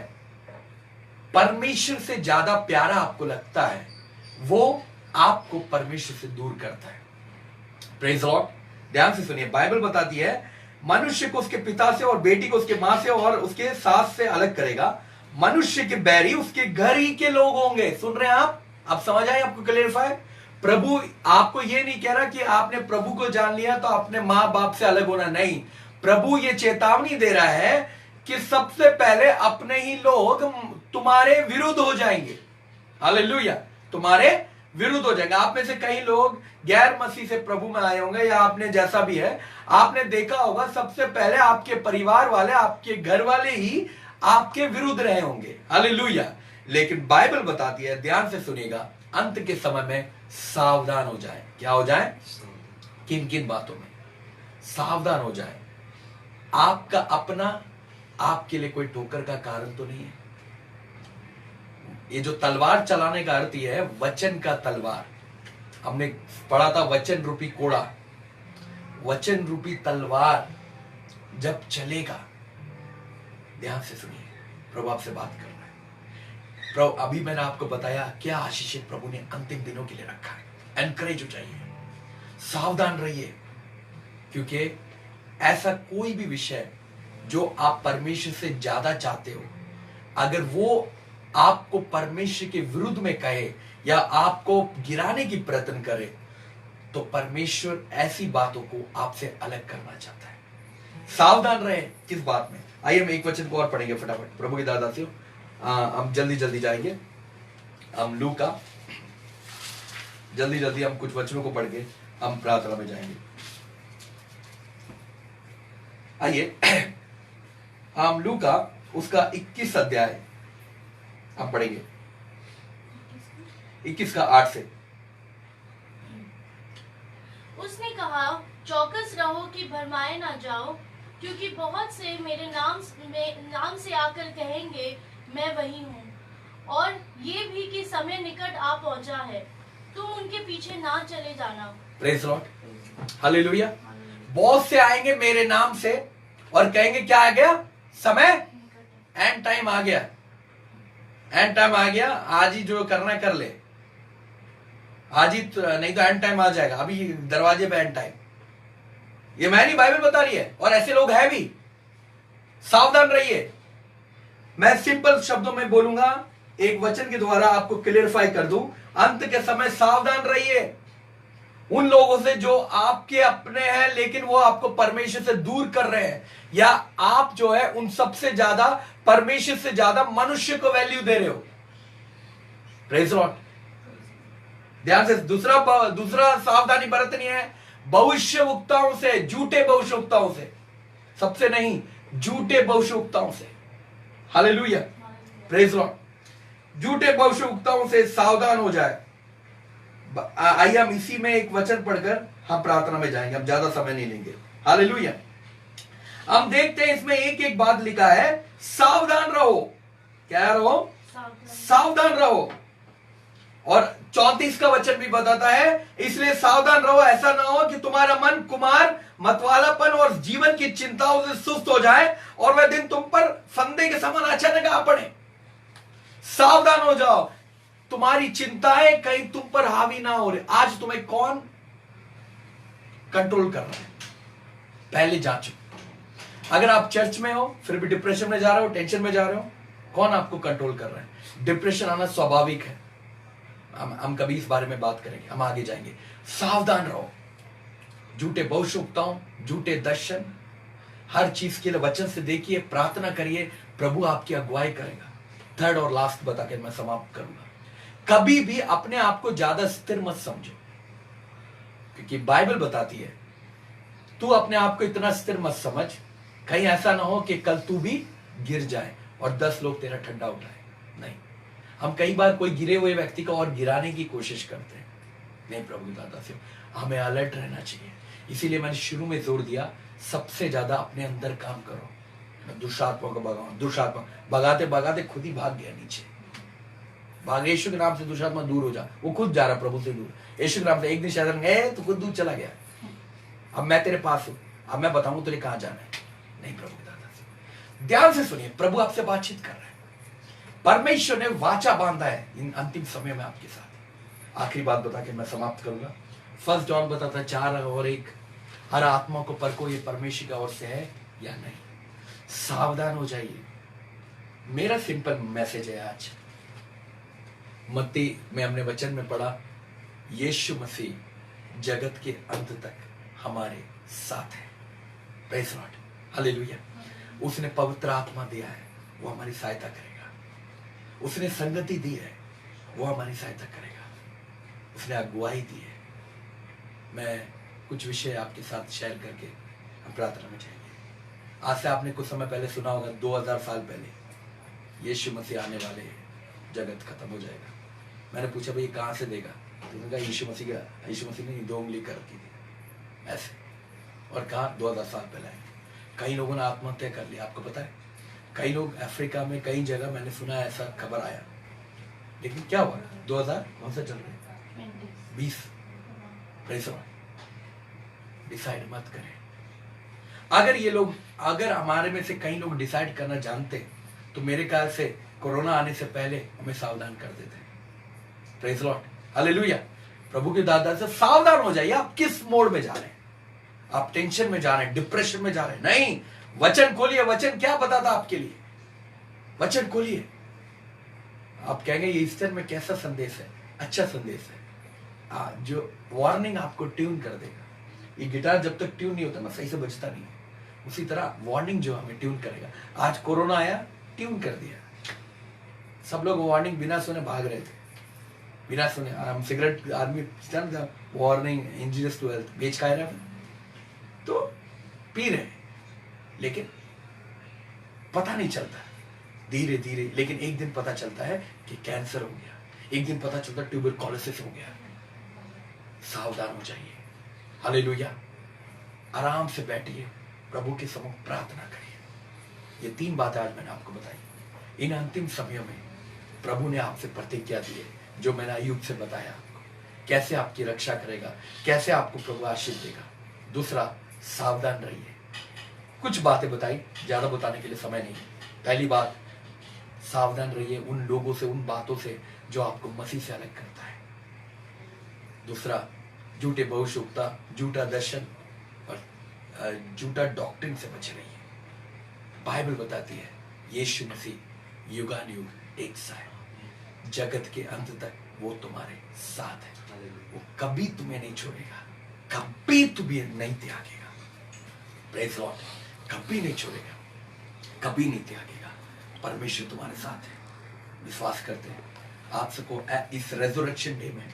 Speaker 5: परमेश्वर से ज्यादा प्यारा आपको लगता है वो आपको परमेश्वर से दूर करता है। Praise Lord. ध्यान से सुनिए, बाइबल बताती है मनुष्य को उसके पिता से और बेटी को उसके मां से और उसके सास से अलग करेगा। मनुष्य के बैरी उसके घर ही के लोग होंगे। सुन रहे हैं आप समझ आए, आपको क्लियरिफाई। प्रभु आपको ये नहीं कह रहा कि आपने प्रभु को जान लिया तो अपने मां बाप से अलग होना, नहीं। प्रभु ये चेतावनी दे रहा है कि सबसे पहले अपने ही लोग तुम्हारे विरुद्ध हो जाएंगे। हालेलुया, तुम्हारे विरुद्ध हो जाएंगे। आप में से कई लोग गैर मसीह से प्रभु में आए होंगे या आपने जैसा भी है, आपने देखा होगा सबसे पहले आपके परिवार वाले, आपके घर वाले ही आपके विरुद्ध रहे होंगे। हालेलुया। लेकिन बाइबल बताती है, ध्यान से सुनिएगा, अंत के समय में सावधान हो जाए। क्या हो जाए? किन किन बातों में सावधान हो जाए। आपका अपना आपके लिए कोई ठोकर का कारण तो नहीं है। ये जो तलवार चलाने का अर्थ है वचन का तलवार। हमने पढ़ा था वचन रूपी कोड़ा, वचन रूपी तलवार जब चलेगा, ध्यान से सुनिए, प्रभु आपसे बात कर रहा है। प्रभु अभी मैंने आपको बताया क्या आशीष प्रभु ने अंतिम दिनों के लिए रखा है। एनकरेज हो जाइए, सावधान रहिए, क्योंकि ऐसा कोई भी विषय जो आप परमेश्वर से ज्यादा चाहते हो, अगर वो आपको परमेश्वर के विरुद्ध में कहे या आपको गिराने की प्रयत्न करे, तो परमेश्वर ऐसी बातों को आपसे अलग करना चाहता है। सावधान रहे किस बात में। आइए हम एक वचन को और पढ़ेंगे फटाफट प्रभु की दादा से। हम जल्दी जल्दी जाएंगे। हम लूका जल्दी हम कुछ वचनों को पढ़ के हम प्रार्थना में जाएंगे। आइए हम लूका उसका 21 अध्याय हम पढ़ेंगे, 21 का 8 से।
Speaker 6: उसने कहा, चौकस रहो कि भरमाए ना जाओ, क्योंकि बहुत से मेरे नाम से आकर कहेंगे मैं वही हूँ, और ये भी कि समय निकट आ पहुंचा है, तुम उनके पीछे ना चले जाना।
Speaker 5: Praise Lord, hallelujah. बहुत से आएंगे मेरे नाम से और कहेंगे क्या आ गया? समय, एंड टाइम आ गया, एंड टाइम आ गया, आज ही जो करना कर ले, आज ही नहीं तो एंड टाइम आ जाएगा, अभी दरवाजे पे एंड टाइम। ये मैं नहीं, बाइबल बता रही है, और ऐसे लोग हैं भी। सावधान रहिए। मैं सिंपल शब्दों में बोलूंगा, एक वचन के द्वारा आपको क्लियरिफाई कर दूं, अंत के समय सावधान रहिए उन लोगों से जो आपके अपने हैं लेकिन वो आपको परमेश्वर से दूर कर रहे हैं, या आप जो है उन सबसे ज्यादा परमेश्वर से ज्यादा मनुष्य को वैल्यू दे रहे हो। Praise Lord. ध्यान से, दूसरा सावधानी बरतनी है भविष्यवक्ताओं से, झूठे भविष्यवक्ताओं से, सबसे नहीं, झूठे भविष्यवक्ताओं से। Hallelujah, praise Lord. झूठे भविष्यवक्ताओं से सावधान हो जाए। आइए हम इसी में एक वचन पढ़कर हम प्रार्थना में जाएंगे, हम ज्यादा समय नहीं लेंगे। हालेलुया। हम देखते हैं इसमें एक एक बात लिखा है, सावधान रहो। क्या रहो? सावधान रहो। और 34 का वचन भी बताता है, इसलिए सावधान रहो, ऐसा ना हो कि तुम्हारा मन कुमार, मतवालापन और जीवन की चिंताओं से सुस्त हो जाए और वह दिन तुम पर फंदे के समान अचानक आ पड़े। सावधान हो जाओ, तुम्हारी चिंताएं कहीं तुम पर हावी ना हो रहे। आज तुम्हें कौन कंट्रोल कर रहा है, पहले जांचो। अगर आप चर्च में हो फिर भी डिप्रेशन में जा रहे हो, टेंशन में जा रहे हो, कौन आपको कंट्रोल कर रहा है? डिप्रेशन आना स्वाभाविक है। हम कभी इस बारे में बात करेंगे, हम आगे जाएंगे। सावधान रहो, झूठे भविष्यवक्ताओं, झूठे दर्शन, हर चीज के लिए वचन से देखिए, प्रार्थना करिए, प्रभु आपकी अगुवाई करेगा। थर्ड और लास्ट बता के मैं समाप्त करूंगा, कभी भी अपने आप को ज्यादा स्थिर मत समझो, क्योंकि बाइबल बताती है तू अपने आप को इतना स्थिर मत समझ, कहीं ऐसा ना हो कि कल तू भी गिर जाए और 10 लोग तेरा ठंडा उठाए। नहीं, हम कई बार कोई गिरे हुए व्यक्ति को और गिराने की कोशिश करते हैं। नहीं, प्रभु की दाता से हमें अलर्ट रहना चाहिए। इसीलिए मैंने शुरू में जोर दिया, सबसे ज्यादा अपने अंदर काम करो। दुष्टात्मा को भगाओ, दुष्टात्मा भगाते भगाते खुद ही भाग गया नीचे। भाग, यीशु के नाम से दुष्टात्मा दूर हो जा, वो खुद जा रहा प्रभु से दूर। यीशु के नाम से एक दिन शैतान गए तो खुद दूर चला गया। अब मैं तेरे पास हूं, अब मैं बताऊं तुझे कहां जाना है। नहीं, प्रभु के दाता से ध्यान से सुनिए, प्रभु आपसे बातचीत कर रहे हैं। परमेश्वर ने वाचा बांधा है इन अंतिम समय में आपके साथ। आखिरी बात बता के मैं समाप्त करूंगा। 1 जॉन बताता है 4:1, हर आत्मा को परखो ये परमेश्वर की ओर से है या नहीं। सावधान हो जाइए। मेरा सिंपल मैसेज है आज। मत्ती में हमने वचन में पढ़ा, यीशु मसीह जगत के अंत तक हमारे साथ है। Praise Lord, hallelujah. उसने पवित्र आत्मा दिया है, वो हमारी सहायता करेगा। उसने संगति दी है, वो हमारी सहायता करेगा। उसने अगुवाई दी है। मैं कुछ विषय आपके साथ शेयर करके हम प्रार्थना में जाएंगे। आज से आपने कुछ समय पहले सुना होगा, 2000 साल पहले यीशु मसीह आने वाले, जगत खत्म हो जाएगा। मैंने पूछा भाई कहाँ से देगा? तो उन्होंने कहा यीशु मसीह ने 2 उंगली कर रखी थी ऐसे, और कहा 2000 साल पहले आए। कई लोगों ने आत्महत्या कर ली, आपको पता है। कई लोग अफ्रीका में, कई जगह मैंने सुना है ऐसा खबर आया। लेकिन क्या हुआ? 2000 कौन सा चल रहा है? 20। डिसाइड मत करें। अगर ये लोग, अगर हमारे में से कई लोग डिसाइड करना जानते तो मेरे ख्याल से कोरोना आने से पहले हमें सावधान कर देते। Praise Lord, hallelujah. प्रभु के दादा से सावधान हो जाइए। आप किस मोड में जा रहे हैं? आप टेंशन में जा रहे हैं, डिप्रेशन में जा रहे हैं? नहीं, वचन खोलिए। वचन क्या बताता आपके लिए? वचन खोलिए। आप कहेंगे ये ईस्टर में कैसा संदेश है? अच्छा संदेश है, जो वार्निंग आपको ट्यून कर देगा। ये गिटार जब तक ट्यून नहीं होता ना, सही से बजता नहीं, उसी तरह वार्निंग जो हमें ट्यून करेगा। आज कोरोना आया, ट्यून कर दिया। सब लोग वार्निंग बिना सुने भाग रहे थे, बिना सुने। हम सिगरेट, आदमी वार्निंग इंजरियस टू हेल्थ बेच खा रहे हैं, तो पी रहे, लेकिन पता नहीं चलता, धीरे धीरे। लेकिन एक दिन पता चलता है कि कैंसर हो गया, एक दिन पता चलता है ट्यूबरकुलोसिस हो गया। सावधान हो जाइए। हालेलुया। आराम से बैठिए, प्रभु के सम्मुख प्रार्थना करिए। ये 3 बातें आज मैंने आपको बताई। इन अंतिम समयों में प्रभु ने आपसे प्रतिज्ञा दी है, जो मैंने अय्यूब से बताया आपको, कैसे आपकी रक्षा करेगा, कैसे आपको प्रभु आशीष देगा। दूसरा, सावधान रहिए। कुछ बातें बताई, ज्यादा बताने के लिए समय नहीं। पहली बात, सावधान रहिए उन लोगों से, उन बातों से जो आपको मसीह से अलग करता है। दूसरा, झूठे भविष्यवक्ता, झूठा दर्शन और झूठा डॉक्ट्रिन से बच रहिए। बाइबल बताती है यीशु मसीह युगानुयुग एक सा है, जगत के अंत तक वो तुम्हारे साथ है। वो कभी तुम्हें नहीं छोड़ेगा, कभी तुम्हें नहीं त्यागेगा। प्रेज़ लॉर्ड, कभी नहीं छोड़ेगा, कभी नहीं त्यागेगा। परमेश्वर तुम्हारे साथ है। विश्वास करते हैं आप सबको इस रेज़रेक्शन डे में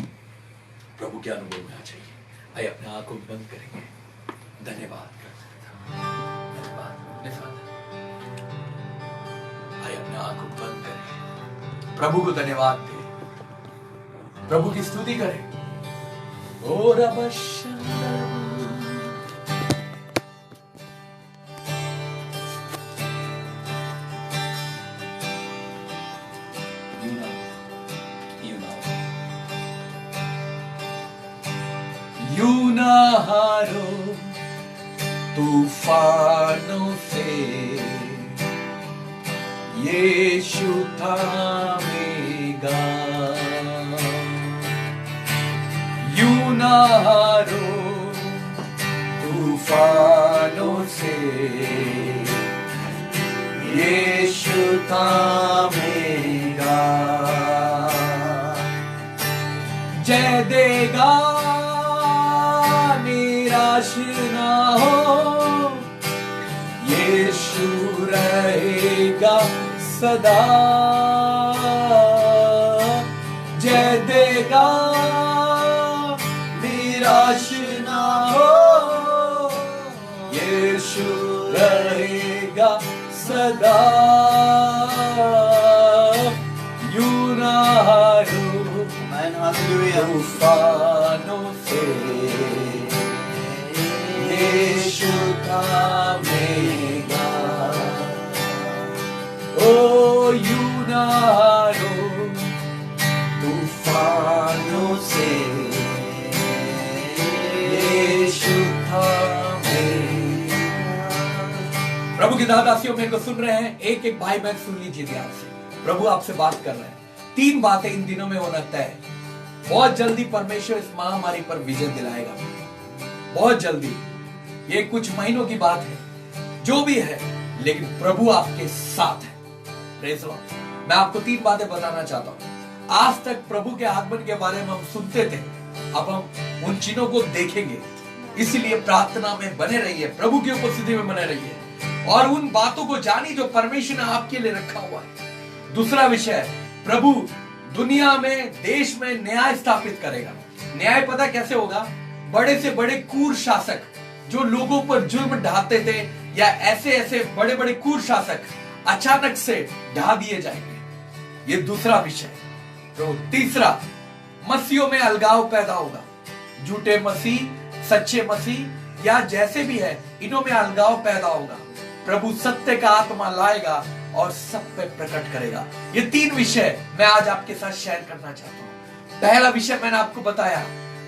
Speaker 5: प्रभु के अनुभव में आ जाइए। आइए अपने आंखों को बंद करेंगे, धन्यवाद करते हैं। धन्यवाद अपने साथ। आइए अपने आंखों को बंद करें, प्रभु को धन्यवाद दें, प्रभु की स्तुति करें। और यूं ना हारो तूफानों से, यीशु थामेगा। यूं ना हारो तूफानों से यीशु थामेगा, जय देगा, निराश ना हो, यीशु रहेगा सदा, जय देगा, निराश ना हो, यीशु रहेगा सदा, यूं ना हारो तूफानों से यीशु थामेगा, ओ यूं ना हारो तूफानों से यीशु थामेगा। प्रभु के दादासियों मेरे को सुन रहे हैं, एक एक भाई बहन सुन लीजिए ध्यान से। प्रभु आपसे बात कर रहे हैं। 3 बातें इन दिनों में होना तय है। बहुत जल्दी परमेश्वर इस महामारी पर विजय दिलाएगा, बहुत जल्दी। ये कुछ महीनों की बात है, जो भी है, लेकिन प्रभु आपके साथ है। Praise Lord. मैं आपको 3 बातें बताना चाहता हूं। आज तक प्रभु के आगमन के बारे में हम सुनते थे, अब हम उन चीजों को देखेंगे। इसलिए प्रार्थना में बने रहिए, प्रभु की उपस्थिति में बने रहिए और उन बातों को जानिए जो परमेश्वर ने आपके लिए रखा हुआ है। दूसरा विषय, प्रभु दुनिया में, देश में न्याय स्थापित करेगा। न्याय पता कैसे होगा? बड़े से बड़े क्रूर शासक जो लोगों पर जुल्म ढाते थे, या ऐसे ऐसे बड़े बड़े क्रूर शासक अचानक से ढा दिए जाएंगे। ये दूसरा विषय। तो तीसरा, मसीहों में अलगाव पैदा होगा। झूठे मसीह, सच्चे मसीह या जैसे भी है, इन्हों में अलगाव पैदा होगा। प्रभु सत्य का आत्मा लाएगा और सब पे प्रकट करेगा। ये 3 विषय मैं आज आपके साथ शेयर करना चाहता हूं। पहला विषय मैंने आपको बताया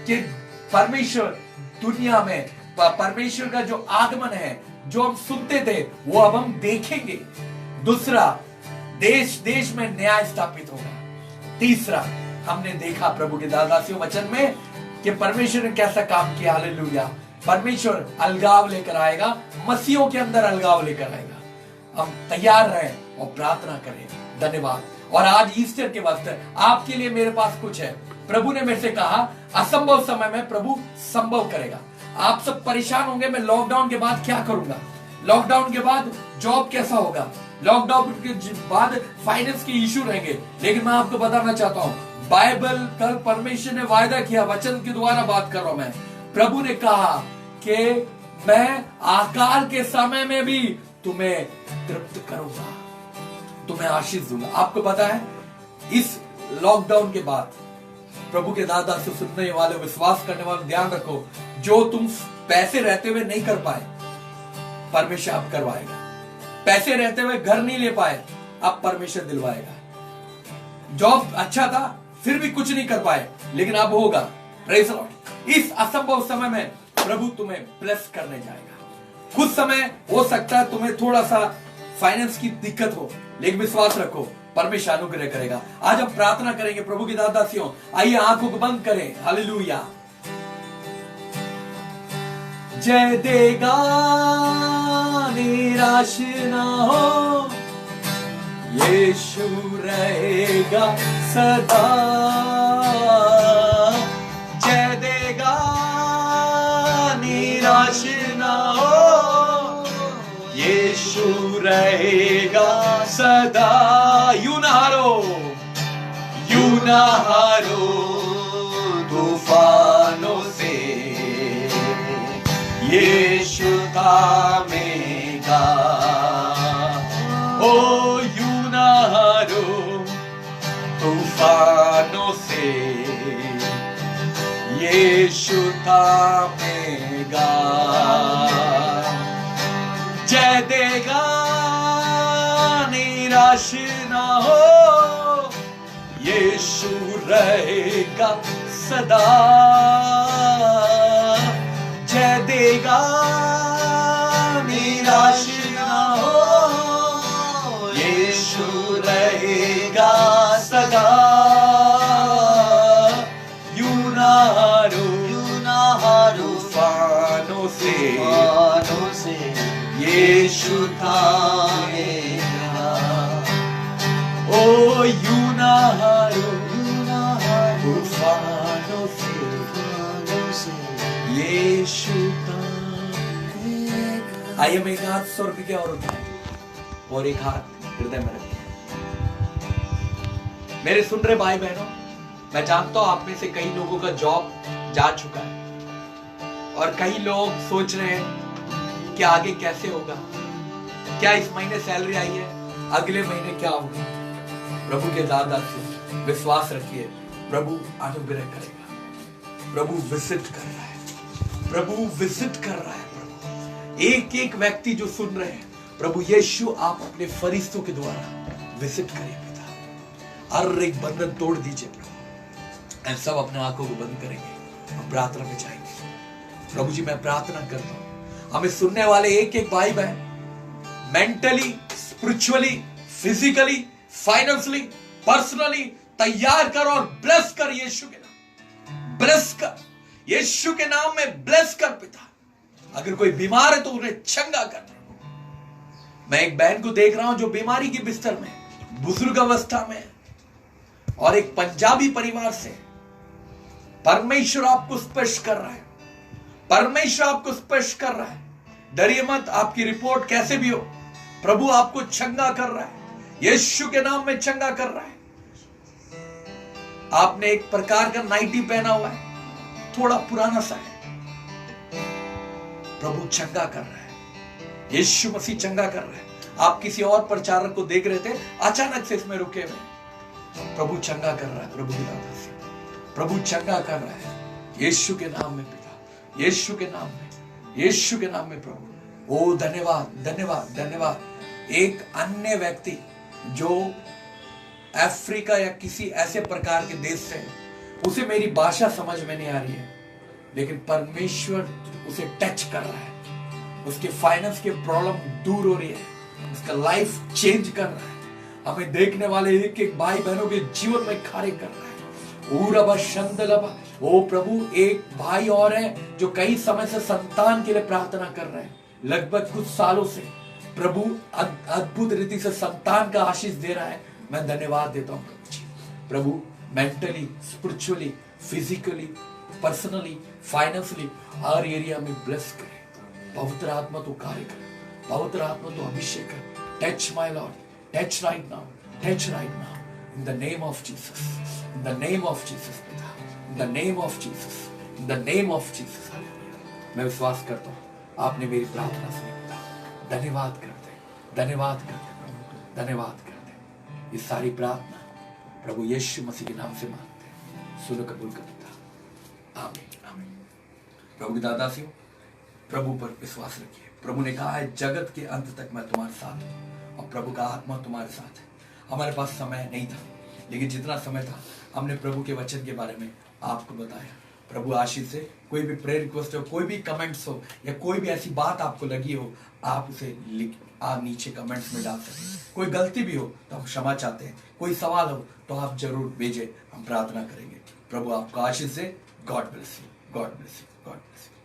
Speaker 5: कि परमेश्वर दुनिया में, परमेश्वर का जो आगमन है, जो हम सुनते थे, वो अब हम देखेंगे। दूसरा, देश देश में न्याय स्थापित होगा। तीसरा, हमने देखा प्रभु के दादासियों वचन में कि परमेश्वर ने कैसा काम किया। हालेलुया। परमेश्वर अलगाव लेकर आएगा, मसीहों के अंदर अलगाव लेकर आएगा। हम तैयार रहें और प्रार्थना करें। धन्यवाद। और आज ईस्टर के वक्त आपके लिए मेरे पास कुछ है। प्रभु ने मेरे से कहा, असंभव समय में प्रभु संभव करेगा। आप सब परेशान होंगे, मैं लॉकडाउन के बाद क्या करूंगा, लॉकडाउन के बाद जॉब कैसा होगा, लॉकडाउन के बाद फाइनेंस के इश्यू रहेंगे। लेकिन मैं आपको बताना चाहता हूं, बाइबल, कल परमेश्वर ने वायदा किया, वचन के द्वारा बात कर रहा हूं मैं। प्रभु ने कहा कि मैं आकाल के समय में भी तुम्हें तृप्त करूंगा, तुम्हें आशीष दूंगा। आपको पता है, इस लॉकडाउन के बाद प्रभु के दादा से सुनने वाले, विश्वास करने वाले, ध्यान रखो, जो तुम पैसे रहते हुए नहीं कर पाए, परमेश्वर अब करवाएगा। पैसे रहते हुए घर नहीं ले पाए, अब परमेश्वर दिलवाएगा। जॉब अच्छा था, फिर भी कुछ नहीं कर पाए, लेकिन अब होगा। Praise Lord. इस असंभव समय में प्रभु तुम्हें ब्लेस करने जाएगा। कुछ समय हो सकता है तुम्हें थोड़ा सा फाइनेंस की दिक्कत हो, लेकिन विश्वास रखो, परमेश्वर अनुग्रह करेगा। आज हम प्रार्थना करेंगे प्रभु की दादासियों। आइए आंखों को बंद करें। हालेलुया। जय देगा, निराश ना हो, यीशु रहेगा सदा। जय देगा, निराश ना हो, यीशु रहेगा सदा। यूं ना हारो, यूं ना हारो तूफानों से, यीशु थामेगा। ओ यूं ना हारो तूफानों से, यीशु थामेगा। जय देगा, निराश ना हो, यीशु रहेगा सदा। जय देगा, निराश ना हो, यीशु रहेगा सदा। यूं ना हारो तूफानों से, यूं ना हारो तूफानों से यीशु का। आइए हम एक हाथ स्वर्ग की ओर उठाएं और एक हाथ हृदय में रखें। मेरे सुन रहे भाई बहनों, मैं जानता हूं आप में से कई लोगों का जॉब जा चुका है और कई लोग सोच रहे हैं कि आगे कैसे होगा, क्या इस महीने सैलरी आई है, अगले महीने क्या होगा। प्रभु के दादा से विश्वास रखिए, प्रभु अनुग्रह करेगा। प्रभु विजिट कर रहा है, प्रभु विजिट कर रहा है। प्रभु एक एक व्यक्ति जो सुन रहे हैं, प्रभु यीशु आप अपने फरिश्तों के द्वारा विजिट करिए पिता। हर एक बंधन तोड़ दीजिए प्रभु। हम सब अपने आंखों को बंद करेंगे और प्रार्थना में जाएंगे। प्रभु जी मैं प्रार्थना करता हूं, हमें सुनने वाले एक एक भाई बहन mentally, spiritually, physically, financially, personally तैयार कर और ब्लेस कर यीशु के नाम। ब्लेस कर यीशु के नाम में, ब्लेस कर पिता। अगर कोई बीमार है तो उन्हें चंगा कर। मैं एक बहन को देख रहा हूं जो बीमारी की बिस्तर में, बुजुर्ग अवस्था में और एक पंजाबी परिवार से। परमेश्वर आपको स्पर्श कर रहा है, परमेश्वर आपको स्पर्श कर रहा है। डरिए मत, आपकी रिपोर्ट कैसे भी हो, प्रभु आपको चंगा कर रहा है, यीशु के नाम में चंगा कर रहा है। आपने एक प्रकार का नाइटी पहना हुआ है, थोड़ा पुराना सा है, प्रभु चंगा कर रहा है, यीशु मसीह चंगा कर रहा है। आप किसी और प्रचारक को देख रहे थे, अचानक से इसमें रुके हुए, प्रभु चंगा कर रहा है। प्रभु की दाता से प्रभु चंगा कर रहा है, यीशु के नाम में पिता, यीशु के नाम में, यीशु के नाम में प्रभु। ओ धन्यवाद, धन्यवाद, धन्यवाद। एक अन्य व्यक्ति जो अफ्रीका या किसी ऐसे प्रकार के देश से, उसे मेरी भाषा समझ में नहीं आ रही है, लेकिन परमेश्वर उसे टच कर रहा है, उसके फाइनेंस की प्रॉब्लम दूर हो रही है, उसका लाइफ चेंज कर रहा है। हमें देखने वाले एक एक भाई बहनों के जीवन में कार्य कर रहा है। ओ प्रभु, एक भाई और है जो कई समय से संतान के लिए प्रार्थना कर रहे हैं, लगभग कुछ सालों से। प्रभु अद्भुत रीति से संतान का आशीष दे रहा है। मैं धन्यवाद देता हूं प्रभु जी। प्रभु mentally, spiritually, physically, personally, financially हर एरिया में ब्लेस करे। पवित्र आत्मा तो कार्य करे, पवित्र आत्मा तो अभिषेक करे। Touch my lord, touch right now, touch right now in the name of Jesus, in the name of Jesus पिता, in the name of Jesus, in the name of Jesus. मैं विश्वास करता हूं आपने मेरी प्रार्थना सुनी पिता। धन्यवाद करते, धन्यवाद करते प्रभु, धन्यवाद करते। ये सारी प्रार्थना प्रभु यीशु मसीह के नाम से मांगते हैं, सुनो कबूल कर पिता। आमीन, आमीन। प्रभु की दादा से प्रभु पर विश्वास रखिए। प्रभु ने कहा है जगत के अंत तक मैं तुम्हारे साथ हूं, और प्रभु का आत्मा तुम्हारे साथ है। हमारे पास समय नहीं था, लेकिन जितना समय था हमने प्रभु के वचन के बारे में आपको बताया। प्रभु आशीष से कोई भी प्रेयर रिक्वेस्ट हो, कोई भी कमेंट्स हो, या कोई भी ऐसी बात आपको लगी हो, आप उसे लिख आप नीचे कमेंट्स में डाल सकते। कोई गलती भी हो तो हम क्षमा चाहते हैं, कोई सवाल हो तो आप जरूर भेजें, हम प्रार्थना करेंगे। प्रभु आपको आशीष से। God bless you, God bless you, God bless you.